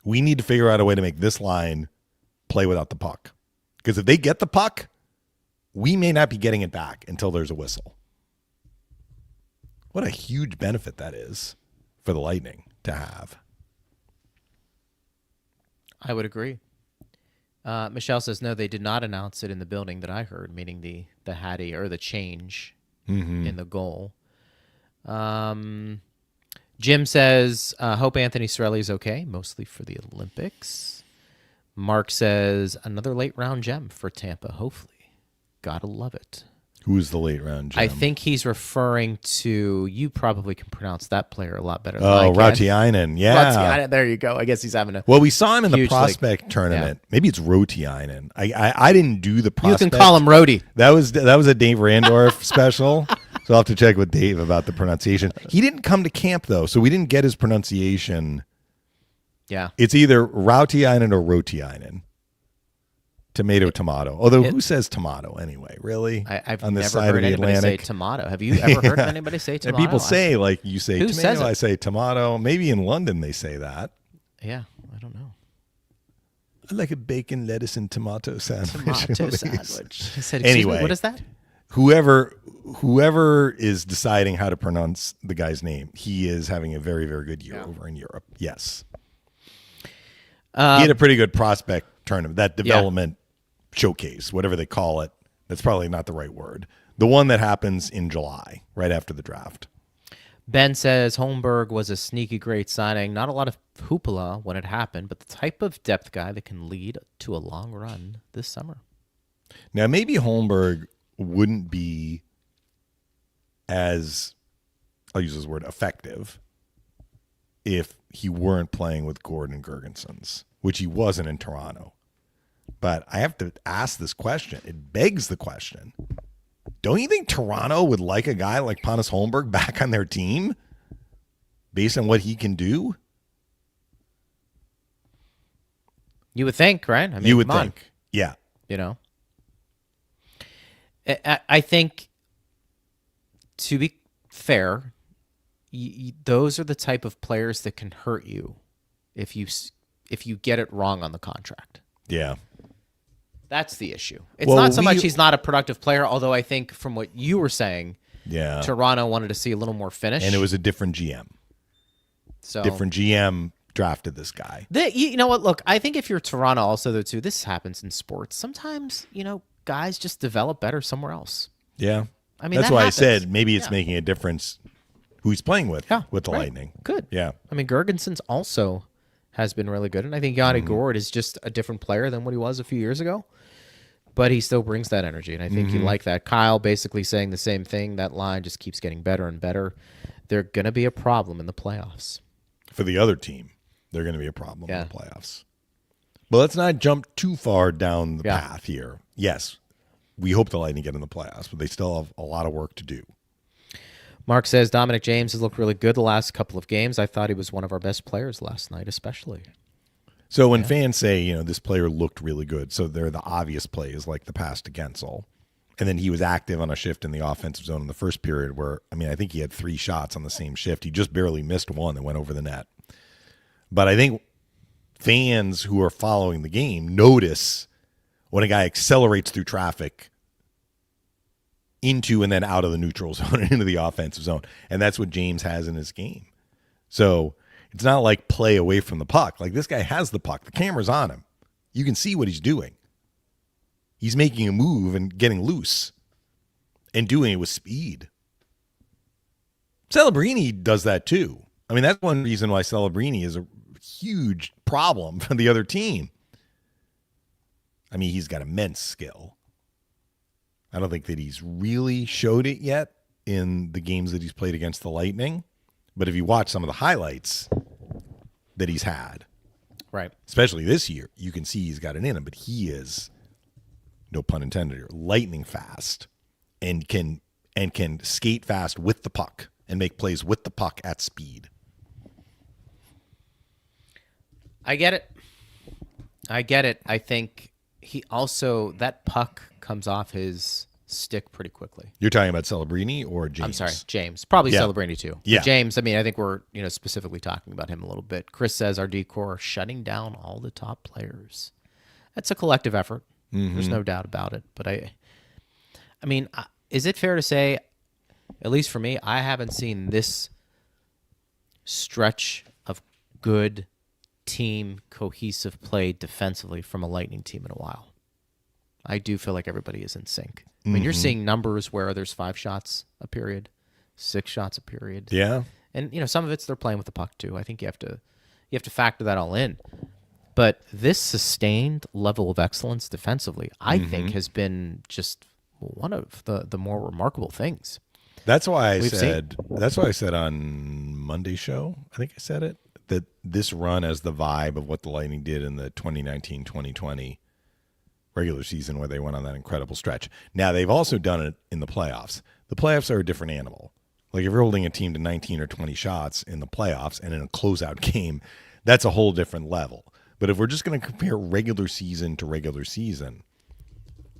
We need to figure out a way to make this line play without the puck. Because if they get the puck, we may not be getting it back until there's a whistle. What a huge benefit that is for the Lightning to have. I would agree. Michelle says, no, they did not announce it in the building that I heard, meaning the Hattie or the change in the goal. Jim says, hope Anthony Cirelli is okay, mostly for the Olympics. Mark says, another late round gem for Tampa, hopefully. Gotta love it. Who's the late round gem? I think he's referring to, you probably can pronounce that plaer a lot better than I can. Rautiainen. Yeah. Rautiainen, there you go. I guess he's having a Well, we saw him in the huge, prospect tournament. Yeah. Maybe it's Rautiainen. I didn't do the prospect. You can call him Rhodey. That was a Dave Randorf special. So I'll have to check with Dave about the pronunciation. He didn't come to camp, though, so we didn't get his pronunciation. Yeah. It's either Rautiainen or Rotiainen. Tomato. Although, who says tomato anyway? Really? I've on this never side heard of the anybody Atlantic? say tomato. Have you ever heard anybody say tomato? And people say, like, you say Who tomato, says it? I say tomato. Maybe in London they say that. Yeah, I don't know. I like a bacon, lettuce, and tomato sandwich. Tomato sandwich. He said, anyway, me, what is that? Whoever is deciding how to pronounce the guy's name, he is having a very, very good year over in Europe. Yes. He had a pretty good prospect tournament, that development showcase, whatever they call it. That's probably not the right word. The one that happens in July, right after the draft. Ben says Holmberg was a sneaky great signing. Not a lot of hoopla when it happened, but the type of depth guy that can lead to a long run this summer. Now, maybe Holmberg wouldn't be as, I'll use this word, effective if he weren't playing with Gourd and Girgensons, which he wasn't in Toronto. But I have to ask this question. It begs the question. Don't you think Toronto would like a guy like Pontus Holmberg back on their team based on what he can do? You would think, right? I mean, you would think. Yeah. You know? I think, to be fair, those are the type of players that can hurt you if you get it wrong on the contract. Yeah. That's the issue. It's not so much he's not a productive player, although I think from what you were saying, Toronto wanted to see a little more finish. And it was a different GM. So different GM drafted this guy. You know what? Look, I think if you're Toronto also, though, too, this happens in sports. Sometimes, guys just develop better somewhere else. Yeah. I mean, that's that why happens. I said maybe it's making a difference who he's playing with the Lightning. Good. Yeah. I mean, Girgensons also has been really good, and I think Yanni Gourd is just a different player than what he was a few years ago. But he still brings that energy, and I think you like that. Kyle basically saying the same thing. That line just keeps getting better and better. They're going to be a problem in the playoffs. For the other team, they're going to be a problem in the Yeah. playoffs. But let's not jump too far down the path here. Yes, we hope the Lightning get in the playoffs, but they still have a lot of work to do. Mark says Dominic James has looked really good the last couple of games. I thought he was one of our best players last night, especially. So when fans say, this player looked really good, so they're the obvious plays like the pass to Gensel. And then he was active on a shift in the offensive zone in the first period where, I think he had 3 shots on the same shift. He just barely missed one that went over the net. But I think fans who are following the game notice when a guy accelerates through traffic into and then out of the neutral zone and into the offensive zone. And that's what James has in his game. So it's not like play away from the puck. Like, this guy has the puck. The camera's on him. You can see what he's doing. He's making a move and getting loose and doing it with speed. Celebrini does that too. That's one reason why Celebrini is a huge problem for the other team. He's got immense skill. I don't think that he's really showed it yet in the games that he's played against the Lightning. But if you watch some of the highlights that he's had, right, especially this year, you can see he's got it in him. But he is, no pun intended here, lightning fast and can skate fast with the puck and make plays with the puck at speed. I get it. I think he also, that puck comes off his stick pretty quickly. You're talking about Celebrini or James? I'm sorry, James. Probably Celebrini too. Yeah. But James, I think we're specifically talking about him a little bit. Chris says our D-core are shutting down all the top players. That's a collective effort. There's no doubt about it. But is it fair to say, at least for me, I haven't seen this stretch of good team cohesive play defensively from a Lightning team in a while. I do feel like everybody is in sync. You're seeing numbers where there's 5 shots a period, 6 shots a period. Yeah. And some of it's they're playing with the puck too. I think you have to factor that all in. But this sustained level of excellence defensively, I think, has been just one of the more remarkable things. That's why We've said. That's why I said on Monday's show, I think I said it, that this run has the vibe of what the Lightning did in the 2019-2020 regular season, where they went on that incredible stretch. Now they've also done it in the playoffs. The playoffs are a different animal. Like if you're holding a team to 19 or 20 shots in the playoffs and in a closeout game, that's a whole different level. But if we're just going to compare regular season to regular season,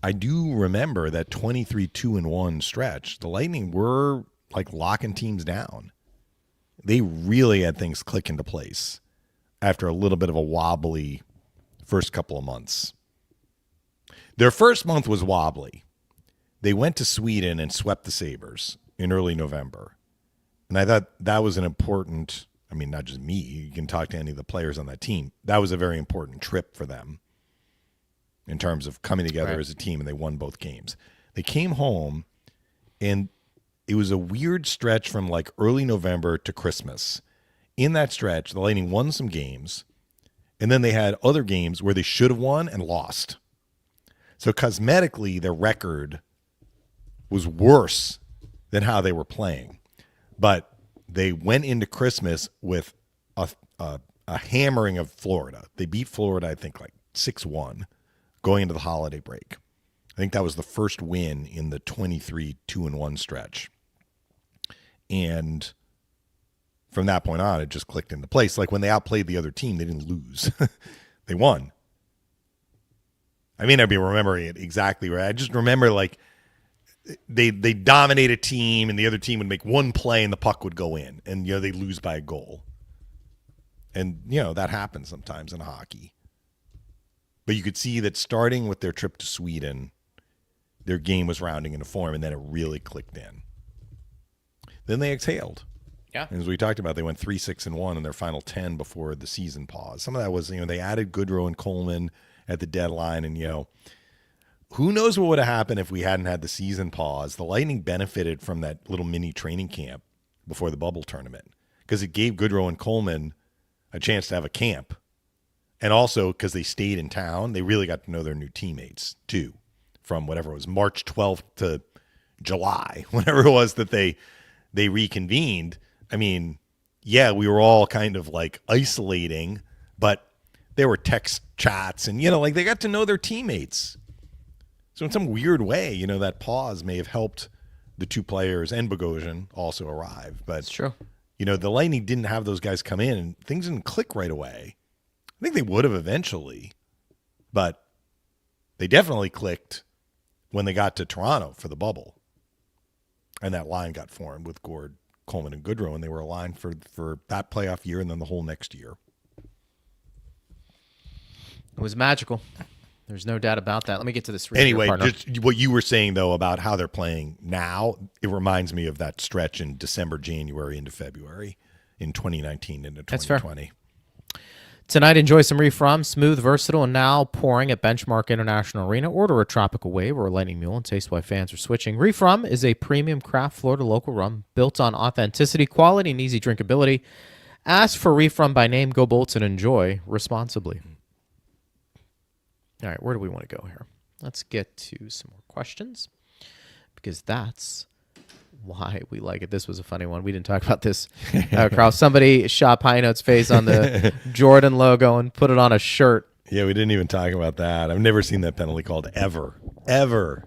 I do remember that 23-2-1 stretch. The Lightning were like locking teams down. They really had things click into place after a little bit of a wobbly first couple of months. Their first month was wobbly. They went to Sweden and swept the Sabres in early November. And I thought that was an important, I mean, not just me, you can talk to any of the players on that team. That was a very important trip for them in terms of coming together as a team, and they won both games. They came home, and it was a weird stretch from like early November to Christmas. In that stretch, the Lightning won some games, and then they had other games where they should have won and lost. So cosmetically, their record was worse than how they were playing. But they went into Christmas with a hammering of Florida. They beat Florida, I think, like 6-1 going into the holiday break. I think that was the first win in the 23-2-1 stretch. And from that point on, it just clicked into place. Like when they outplayed the other team, they didn't lose. They won. I may not be remembering it exactly right. I just remember like they dominate a team and the other team would make one play and the puck would go in and, you know, they lose by a goal. And, you know, that happens sometimes in hockey. But you could see that starting with their trip to Sweden, their game was rounding into form, and then it really clicked in. Then they exhaled. Yeah. As we talked about, they went 3-6-1 in their final 10 before the season pause. Some of that was, you know, they added Goodrow and Coleman at the deadline, and, you know, who knows what would have happened if we hadn't had the season pause. The Lightning benefited from that little mini training camp before the bubble tournament because it gave Goodrow and Coleman a chance to have a camp. And also because they stayed in town, they really got to know their new teammates too, from whatever it was, March 12th to July, whenever it was that they reconvened. I mean, yeah, we were all kind of like isolating, but there were text chats and, you know, like they got to know their teammates. So in some weird way, you know, that pause may have helped the two players and Bogosian also arrive. But, It's true. You know, the Lightning didn't have those guys come in and things didn't click right away. I think they would have eventually, but they definitely clicked when they got to Toronto for the bubble. And that line got formed with Gourd, Coleman, and Goodrow, and they were aligned for that playoff year and then the whole next year. It was magical. There's no doubt about that. Let me get to this. Anyway, partner. just what you were saying, though, about how they're playing now, it reminds me of that stretch in December, January into February in 2019 into 2020. That's fair. Tonight, enjoy some Reef Rum, smooth, versatile, and now pouring at Benchmark International Arena. Order a Tropical Wave or a Lightning Mule and taste why fans are switching. Reef Rum is a premium craft Florida local rum built on authenticity, quality, and easy drinkability. Ask for Reef Rum by name, go Bolts, and enjoy responsibly. All right, where do we want to go here? Let's get to some more questions because that's why we like it. This was a funny one. We didn't talk about this, Carl. Somebody shot High Note's face on the Jordan logo and put it on a shirt. Yeah, we didn't even talk about that. I've never seen that penalty called ever. And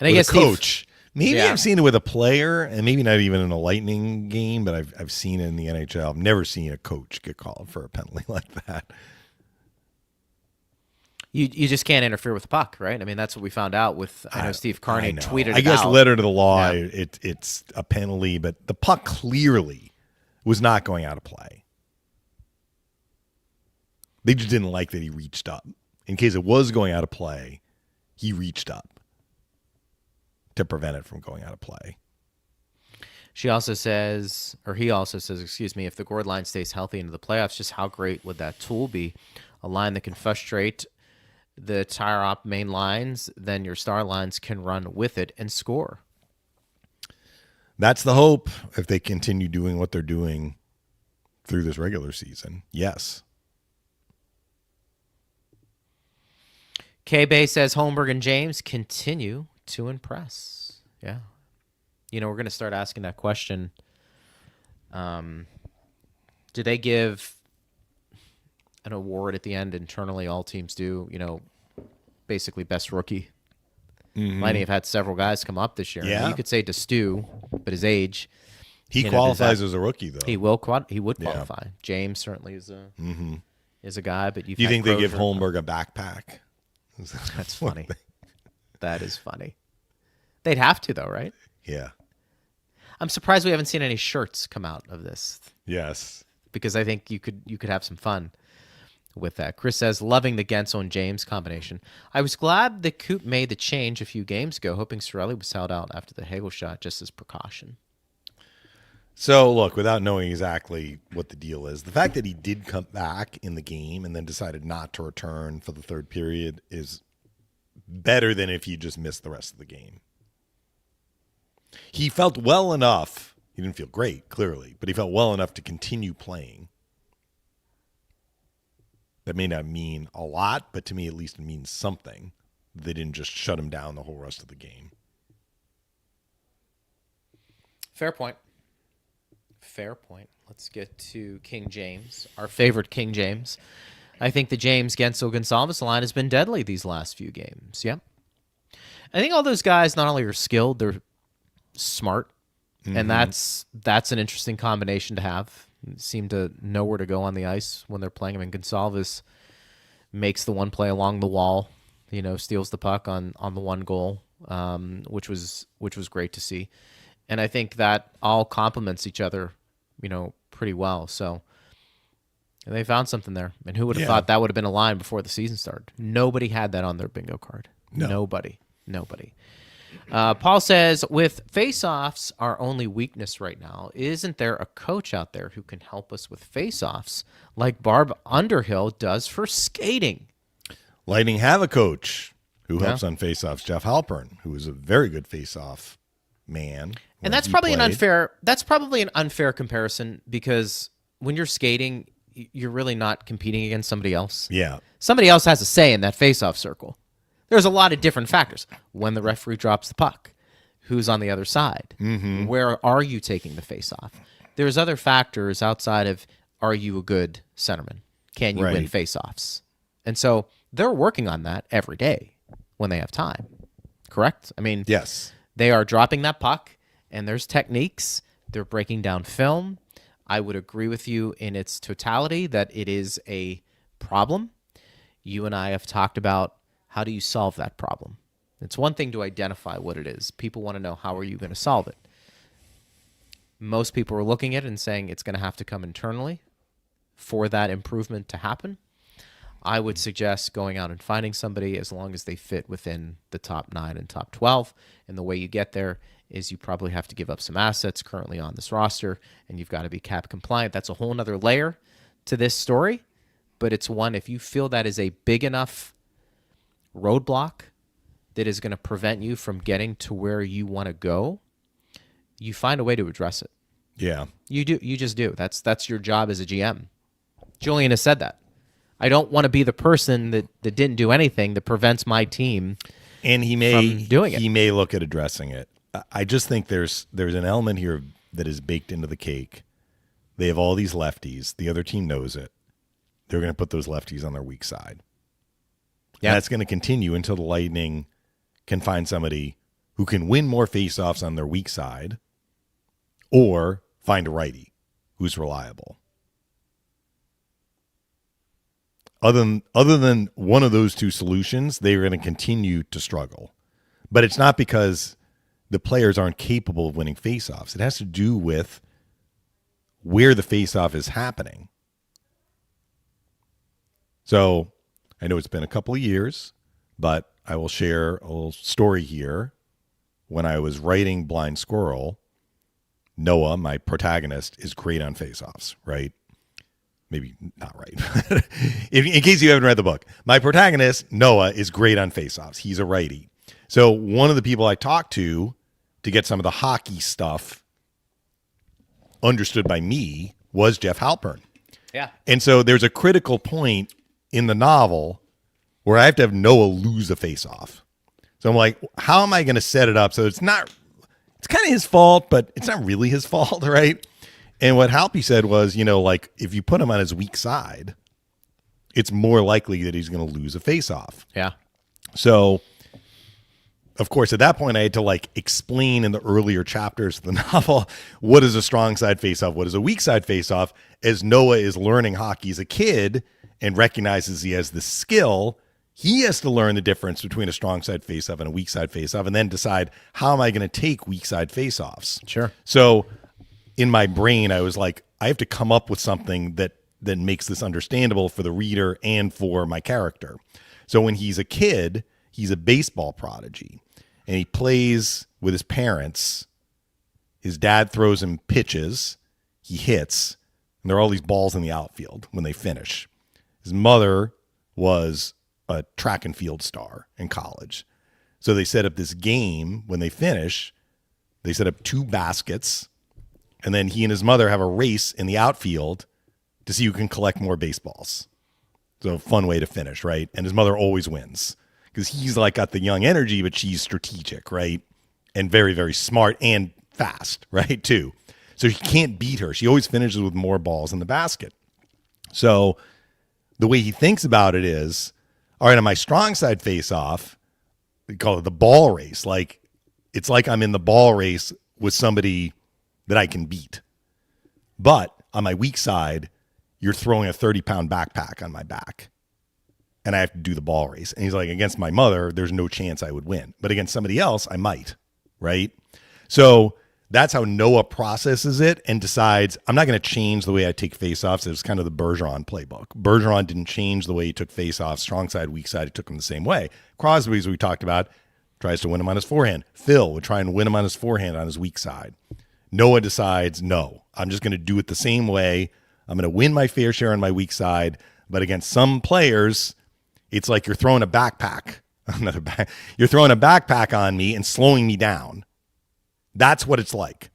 I guess a coach. Maybe Yeah. I've seen it with a player, and maybe not even in a Lightning game, but I've seen it in the NHL. I've never seen a coach get called for a penalty like that. You just can't interfere with the puck, right? I mean, that's what we found out with, I know Steve Carney tweeted I guess out. letter to the law, Yeah. it's a penalty, but the puck clearly was not going out of play. They just didn't like that he reached up. In case it was going out of play, he reached up to prevent it from going out of play. He also says, excuse me, if the Gourd line stays healthy into the playoffs, just how great would that tool be? A line that can frustrate the tire op main lines, then your star lines can run with it and score. That's the hope if they continue doing what they're doing through this regular season. Yes. K-Bay says Holmberg and James continue to impress. Yeah. We're going to start asking that question. Do they give an award at the end internally? All teams do, basically best rookie. Lightning have had several guys come up this year. Yeah. You could say to Stu, but his age. He qualifies as a rookie, though. He would qualify. James certainly is a guy, but Do you think they give Holmberg a backpack? That's funny. That is funny. They'd have to, though, right? Yeah. I'm surprised we haven't seen any shirts come out of this. Yes. Because I think you could have some fun with that. Chris says, loving the Gensel and James combination. I was glad that Coop made the change a few games ago, hoping Cirelli was held out after the Hagel shot just as precaution. So, look, without knowing exactly what the deal is, the fact that he did come back in the game and then decided not to return for the third period is better than if he just missed the rest of the game. He felt well enough. He didn't feel great, clearly, but he felt well enough to continue playing. That may not mean a lot, but to me at least it means something. They didn't just shut him down the whole rest of the game. Fair point. Let's get to King James, our favorite King James. I think the James Gensel-Gonsalves line has been deadly these last few games. Yeah. I think all those guys not only are skilled, they're smart. And that's an interesting combination to have. Seem to know where to go on the ice when they're playing. I mean, Gonsalves makes the one play along the wall, steals the puck on the one goal, which was great to see. And I think that all complements each other, pretty well. So they found something there. And who would have thought that would have been a line before the season started? Nobody had that on their bingo card. No. Nobody. Paul says, with face-offs our only weakness right now, isn't there a coach out there who can help us with face-offs like Barb Underhill does for skating? Lightning have a coach who helps on face-offs, Jeff Halpern, who is a very good face-off man. And that's probably an unfair comparison, because when you're skating, you're really not competing against somebody else. Yeah. Somebody else has a say in that face-off circle. There's a lot of different factors. When the referee drops the puck, who's on the other side? Where are you taking the face-off? There's other factors outside of, are you a good centerman? Can you win face-offs? And so they're working on that every day when they have time. Correct? I mean, yes. They are dropping that puck, and there's techniques. They're breaking down film. I would agree with you in its totality that it is a problem. You and I have talked about, how do you solve that problem? It's one thing to identify what it is. People want to know, how are you going to solve it? Most people are looking at it and saying it's going to have to come internally for that improvement to happen. I would suggest going out and finding somebody, as long as they fit within the top 9 and top 12. And the way you get there is you probably have to give up some assets currently on this roster, and you've got to be cap compliant. That's a whole nother layer to this story, but it's one, if you feel that is a big enough roadblock that is going to prevent you from getting to where you want to go, you find a way to address it. Yeah. You do. You just do. That's your job as a GM. Julian has said that. I don't want to be the person that didn't do anything that prevents my team and from doing it. He may look at addressing it. I just think there's an element here that is baked into the cake. They have all these lefties. The other team knows it. They're going to put those lefties on their weak side. Yeah. And that's going to continue until the Lightning can find somebody who can win more faceoffs on their weak side, or find a righty who's reliable. Other than one of those two solutions, they're going to continue to struggle. But it's not because the players aren't capable of winning faceoffs. It has to do with where the faceoff is happening. So I know it's been a couple of years, but I will share a little story here. When I was writing Blind Squirrel, Noah, my protagonist, is great on faceoffs, right? Maybe not right. In case you haven't read the book, my protagonist, Noah, is great on faceoffs. He's a righty. So one of the people I talked to get some of the hockey stuff understood by me was Jeff Halpern. Yeah. And so there's a critical point in the novel where I have to have Noah lose a faceoff. So I'm like, how am I going to set it up so it's kind of his fault, but it's not really his fault, right? And what Halpy said was, like if you put him on his weak side, it's more likely that he's going to lose a faceoff. Yeah. So, of course, at that point, I had to like explain in the earlier chapters of the novel, what is a strong side faceoff? What is a weak side faceoff? As Noah is learning hockey as a kid and recognizes he has this skill, he has to learn the difference between a strong side faceoff and a weak side faceoff and then decide, how am I going to take weak side faceoffs? Sure. So in my brain, I was like, I have to come up with something that makes this understandable for the reader and for my character. So when he's a kid, he's a baseball prodigy and he plays with his parents. His dad throws him pitches, he hits, and there are all these balls in the outfield when they finish. His mother was a track and field star in college. So they set up this game when they finish. They set up 2 baskets, and then he and his mother have a race in the outfield to see who can collect more baseballs. So fun way to finish, right? And his mother always wins because he's like got the young energy, but she's strategic, right? And very, very smart and fast, right, too. So he can't beat her. She always finishes with more balls in the basket. So the way he thinks about it is, all right, on my strong side face-off, we call it the ball race. Like, it's like I'm in the ball race with somebody that I can beat. But on my weak side, you're throwing a 30-pound backpack on my back, and I have to do the ball race. And he's like, against my mother, there's no chance I would win. But against somebody else, I might, right? So that's how Noah processes it and decides, I'm not going to change the way I take faceoffs. It was kind of the Bergeron playbook. Bergeron didn't change the way he took faceoffs. Strong side, weak side, he took them the same way. Crosby, as we talked about, tries to win him on his forehand. Phil would try and win him on his forehand on his weak side. Noah decides, no, I'm just going to do it the same way. I'm going to win my fair share on my weak side. But against some players, it's like you're throwing a backpack. You're throwing a backpack on me and slowing me down. That's what it's like.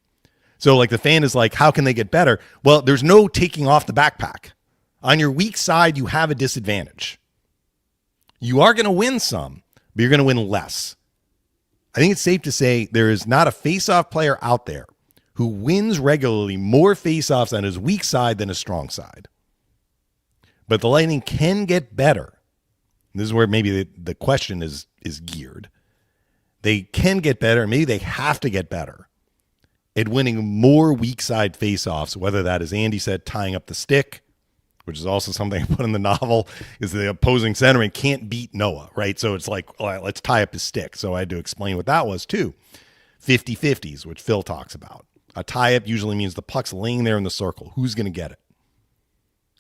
So like the fan is like, how can they get better? Well, there's no taking off the backpack. On your weak side, you have a disadvantage. You are going to win some, but you're going to win less. I think it's safe to say there is not a face-off player out there who wins regularly more face-offs on his weak side than his strong side. But the Lightning can get better. This is where maybe the question is geared. They can get better. Maybe they have to get better at winning more weak side faceoffs, whether that is, Andy said, tying up the stick, which is also something I put in the novel, is the opposing centerman can't beat Noah, right? So it's like, all right, let's tie up his stick. So I had to explain what that was too. 50-50s, which Phil talks about. A tie-up usually means the puck's laying there in the circle. Who's going to get it?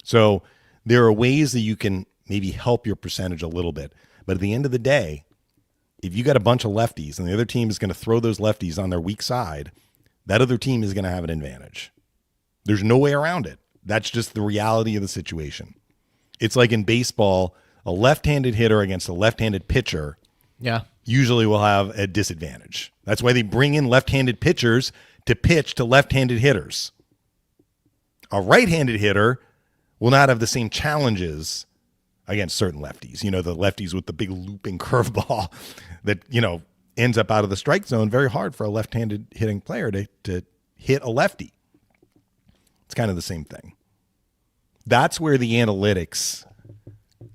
So there are ways that you can maybe help your percentage a little bit. But at the end of the day, if you got a bunch of lefties and the other team is going to throw those lefties on their weak side, that other team is going to have an advantage. There's no way around it. That's just the reality of the situation. It's like in baseball, a left-handed hitter against a left-handed pitcher usually will have a disadvantage. That's why they bring in left-handed pitchers to pitch to left-handed hitters. A right-handed hitter will not have the same challenges against certain lefties. You know, the lefties with the big looping curveball that, ends up out of the strike zone. Very hard for a left-handed hitting player to hit a lefty. It's kind of the same thing. That's where the analytics,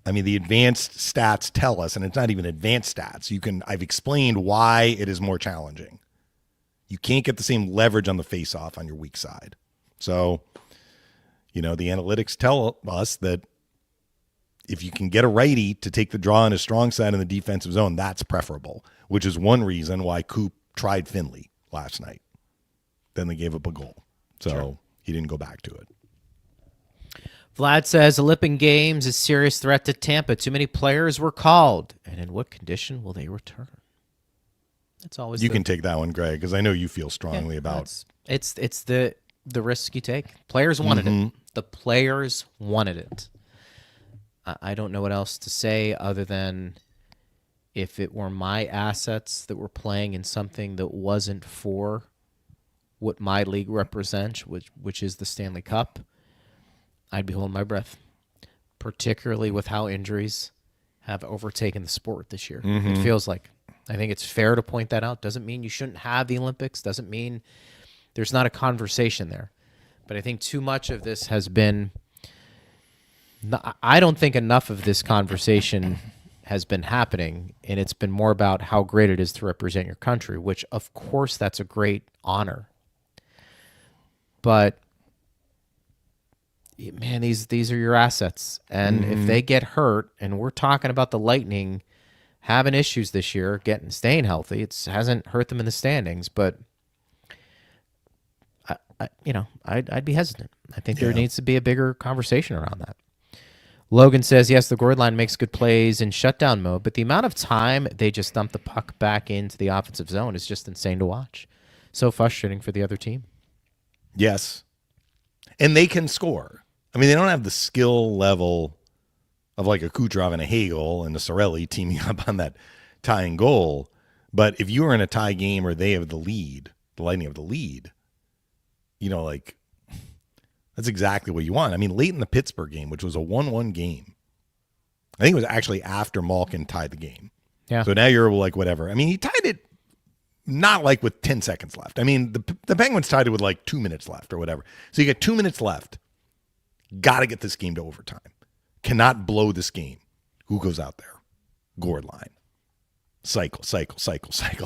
the advanced stats tell us, and it's not even advanced stats. I've explained why it is more challenging. You can't get the same leverage on the face-off on your weak side. So, the analytics tell us that if you can get a righty to take the draw on his strong side in the defensive zone, that's preferable, which is one reason why Coop tried Finley last night. Then they gave up a goal. So he didn't go back to it. Vlad says, a lip in games is serious threat to Tampa. Too many players were called. And in what condition will they return? That's always you can take that one, Greg, because I know you feel strongly about it's the risk you take. Players wanted it. The players wanted it. I don't know what else to say other than if it were my assets that were playing in something that wasn't for what my league represents, which is the Stanley Cup, I'd be holding my breath, particularly with how injuries have overtaken the sport this year. It feels like I think it's fair to point that out. Doesn't mean you shouldn't have the Olympics. Doesn't mean there's not a conversation there. But I think too much of this has been, I don't think enough of this conversation has been happening, and it's been more about how great it is to represent your country, which of course that's a great honor. But man, these are your assets. And if they get hurt, and we're talking about the Lightning having issues this year, staying healthy, it hasn't hurt them in the standings, but I'd be hesitant. I think there needs to be a bigger conversation around that. Logan says, yes, the Gourd line makes good plays in shutdown mode, but the amount of time they just dump the puck back into the offensive zone is just insane to watch. So frustrating for the other team. Yes. And they can score. I mean, they don't have the skill level of like a Kucherov and a Hagel and a Sorelli teaming up on that tying goal. But if you are in a tie game or they have the lead, the Lightning have the lead, like that's exactly what you want. I mean, late in the Pittsburgh game, which was a 1-1 game, I think it was actually after Malkin tied the game. Yeah. So now you're like, whatever. I mean, he tied it not like with 10 seconds left. I mean, the Penguins tied it with like 2 minutes left or whatever. So you got 2 minutes left. Got to get this game to overtime. Cannot blow this game. Who goes out there? Gourd line. Cycle.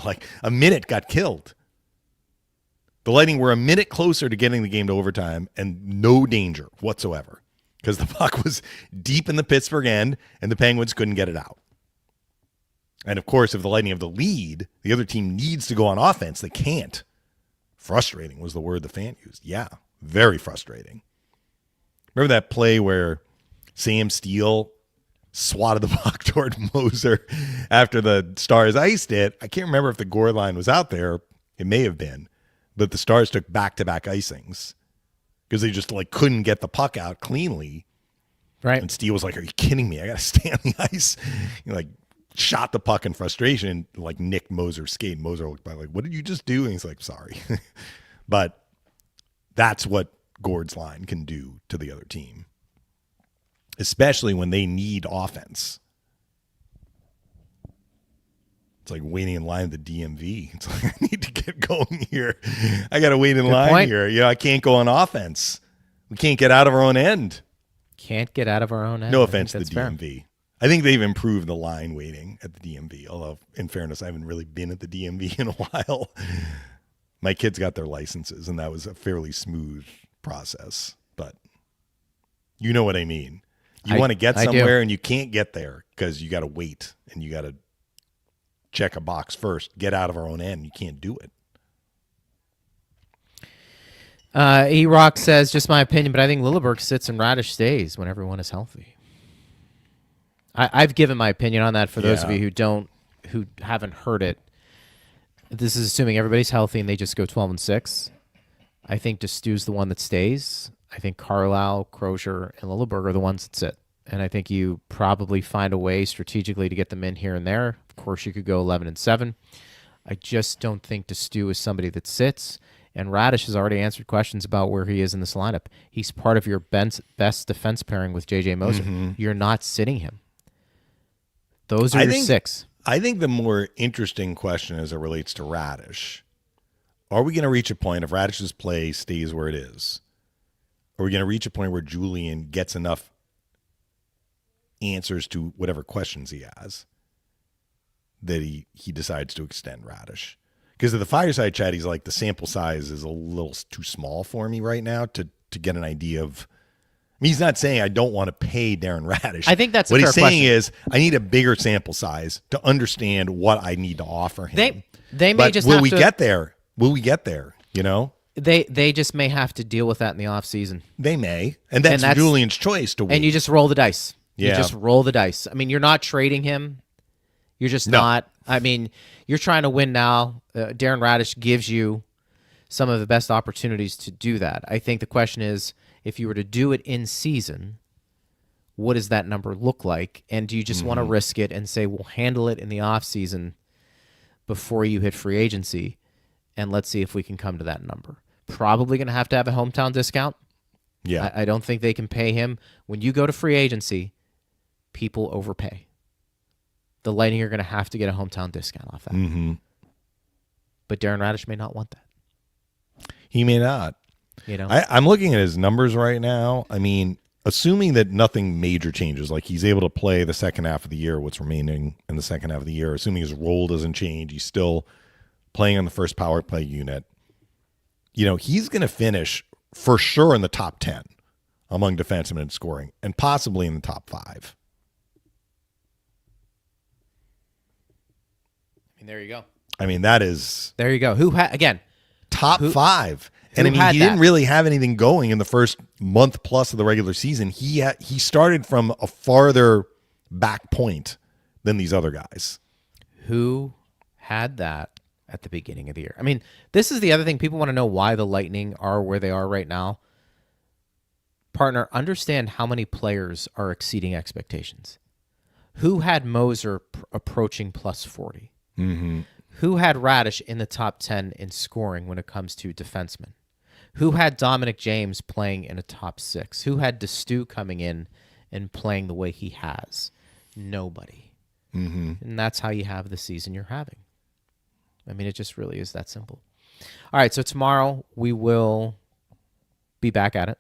Like a minute got killed. The Lightning were a minute closer to getting the game to overtime and no danger whatsoever because the puck was deep in the Pittsburgh end and the Penguins couldn't get it out. And, of course, if the Lightning have the lead, the other team needs to go on offense. They can't. Frustrating was the word the fan used. Yeah, very frustrating. Remember that play where Sam Steele swatted the puck toward Moser after the Stars iced it? I can't remember if the Gourd line was out there. It may have been. But the Stars took back-to-back icings because they just couldn't get the puck out cleanly. Right. And Steele was like, are you kidding me? I got to stay on the ice. Shot the puck in frustration, nicked Moser's skate. Moser looked by what did you just do? And he's like, sorry. But that's what Gourd's line can do to the other team, especially when they need offense. It's like waiting in line at the DMV. It's like, I need to get going here. I got to wait in line here. I can't go on offense. We can't get out of our own end. Can't get out of our own end. No offense to the DMV. Fair. I think they've improved the line waiting at the DMV. Although, in fairness, I haven't really been at the DMV in a while. My kids got their licenses, and that was a fairly smooth process. But you know what I mean. You want to get somewhere, and you can't get there because you got to wait, and you got to check a box first. Get out of our own end. You can't do it. E-Rock says, just my opinion, but I think Lilleberg sits and Radish stays when everyone is healthy. I've given my opinion on that for those of you who haven't heard it. This is assuming everybody's healthy and they just go 12-6. I think Destou's the one that stays. I think Carlisle, Crozier, and Lilleberg are the ones that sit. And I think you probably find a way strategically to get them in here and there. Of course, you could go 11-7. I just don't think Destou is somebody that sits. And Radish has already answered questions about where he is in this lineup. He's part of your best defense pairing with J.J. Moser. Mm-hmm. You're not sitting him. Those are your six. I think the more interesting question as it relates to Radish, are we going to reach a point if Radish's play stays where it is? Are we going to reach a point where Julian gets enough answers to whatever questions he has that he decides to extend Radish? Because at the fireside chat, he's like, the sample size is a little too small for me right now to get an idea of. I mean, he's not saying I don't want to pay Darren Radish. I think that's what a fair he's saying question. is I need a bigger sample size to understand what I need to offer him. They may but just will have we to, get there? Will we get there? You know, they just may have to deal with that in the off season. They may, and that's Julian's choice to win. And you just roll the dice. Yeah. You just roll the dice. I mean, you're not trading him. You're just not. I mean, you're trying to win now. Darren Radish gives you some of the best opportunities to do that. I think the question is, if you were to do it in season, what does that number look like? And do you just want to risk it and say, we'll handle it in the off season before you hit free agency, and let's see if we can come to that number? Probably going to have a hometown discount. Yeah. I don't think they can pay him. When you go to free agency, people overpay. the Lightning are going to have to get a hometown discount off that. Mm-hmm. But Darren Radish may not want that. He may not. You know, I'm looking at his numbers right now. I mean, assuming that nothing major changes, like he's able to play the second half of the year, what's remaining in the second half of the year, assuming his role doesn't change, he's still playing on the first power play unit. You know, he's going to finish for sure in the top 10 among defensemen in scoring, and possibly in the top 5. I mean, there you go. I mean, that is There you go. Again, top 5. And I mean, he didn't really have anything going in the first month plus of the regular season. He started from a farther back point than these other guys. who had that at the beginning of the year? I mean, this is the other thing. People want to know why the Lightning are where they are right now. Partner, understand how many players are exceeding expectations. Who had Moser approaching plus 40? Mm-hmm. Who had Radish in the top 10 in scoring when it comes to defensemen? Who had Dominic James playing in a top 6? Who had DeStu coming in and playing the way he has? Nobody. Mm-hmm. And that's how you have the season you're having. I mean, it just really is that simple. All right, so tomorrow we will be back at it.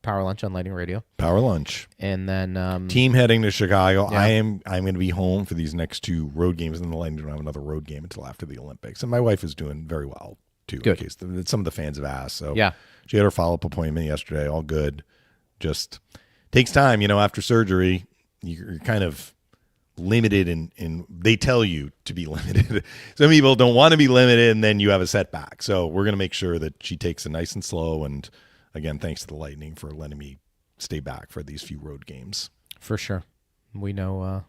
Power Lunch on Lightning Radio. Power Lunch. And then team heading to Chicago. Yeah. I'm going to be home for these next 2 road games, and then the Lightning don't have another road game until after the Olympics. And my wife is doing very well too. Good. In case some of the fans have asked. So yeah, she had her follow-up appointment yesterday. All good. Just takes time, after surgery. You're kind of limited in they tell you to be limited. Some people don't want to be limited, and then you have a setback. So we're going to make sure that she takes it nice and slow. And again, thanks to the Lightning for letting me stay back for these few road games. for sure. We know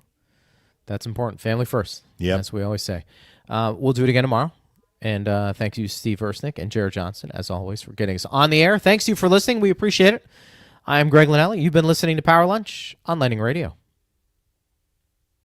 that's important. Family first. Yep. As we always say. We'll do it again tomorrow. And thank you, Steve Ersnick and Jared Johnson, as always, for getting us on the air. Thanks you for listening. We appreciate it. I'm Greg Linnelli. You've been listening to Power Lunch on Lightning Radio.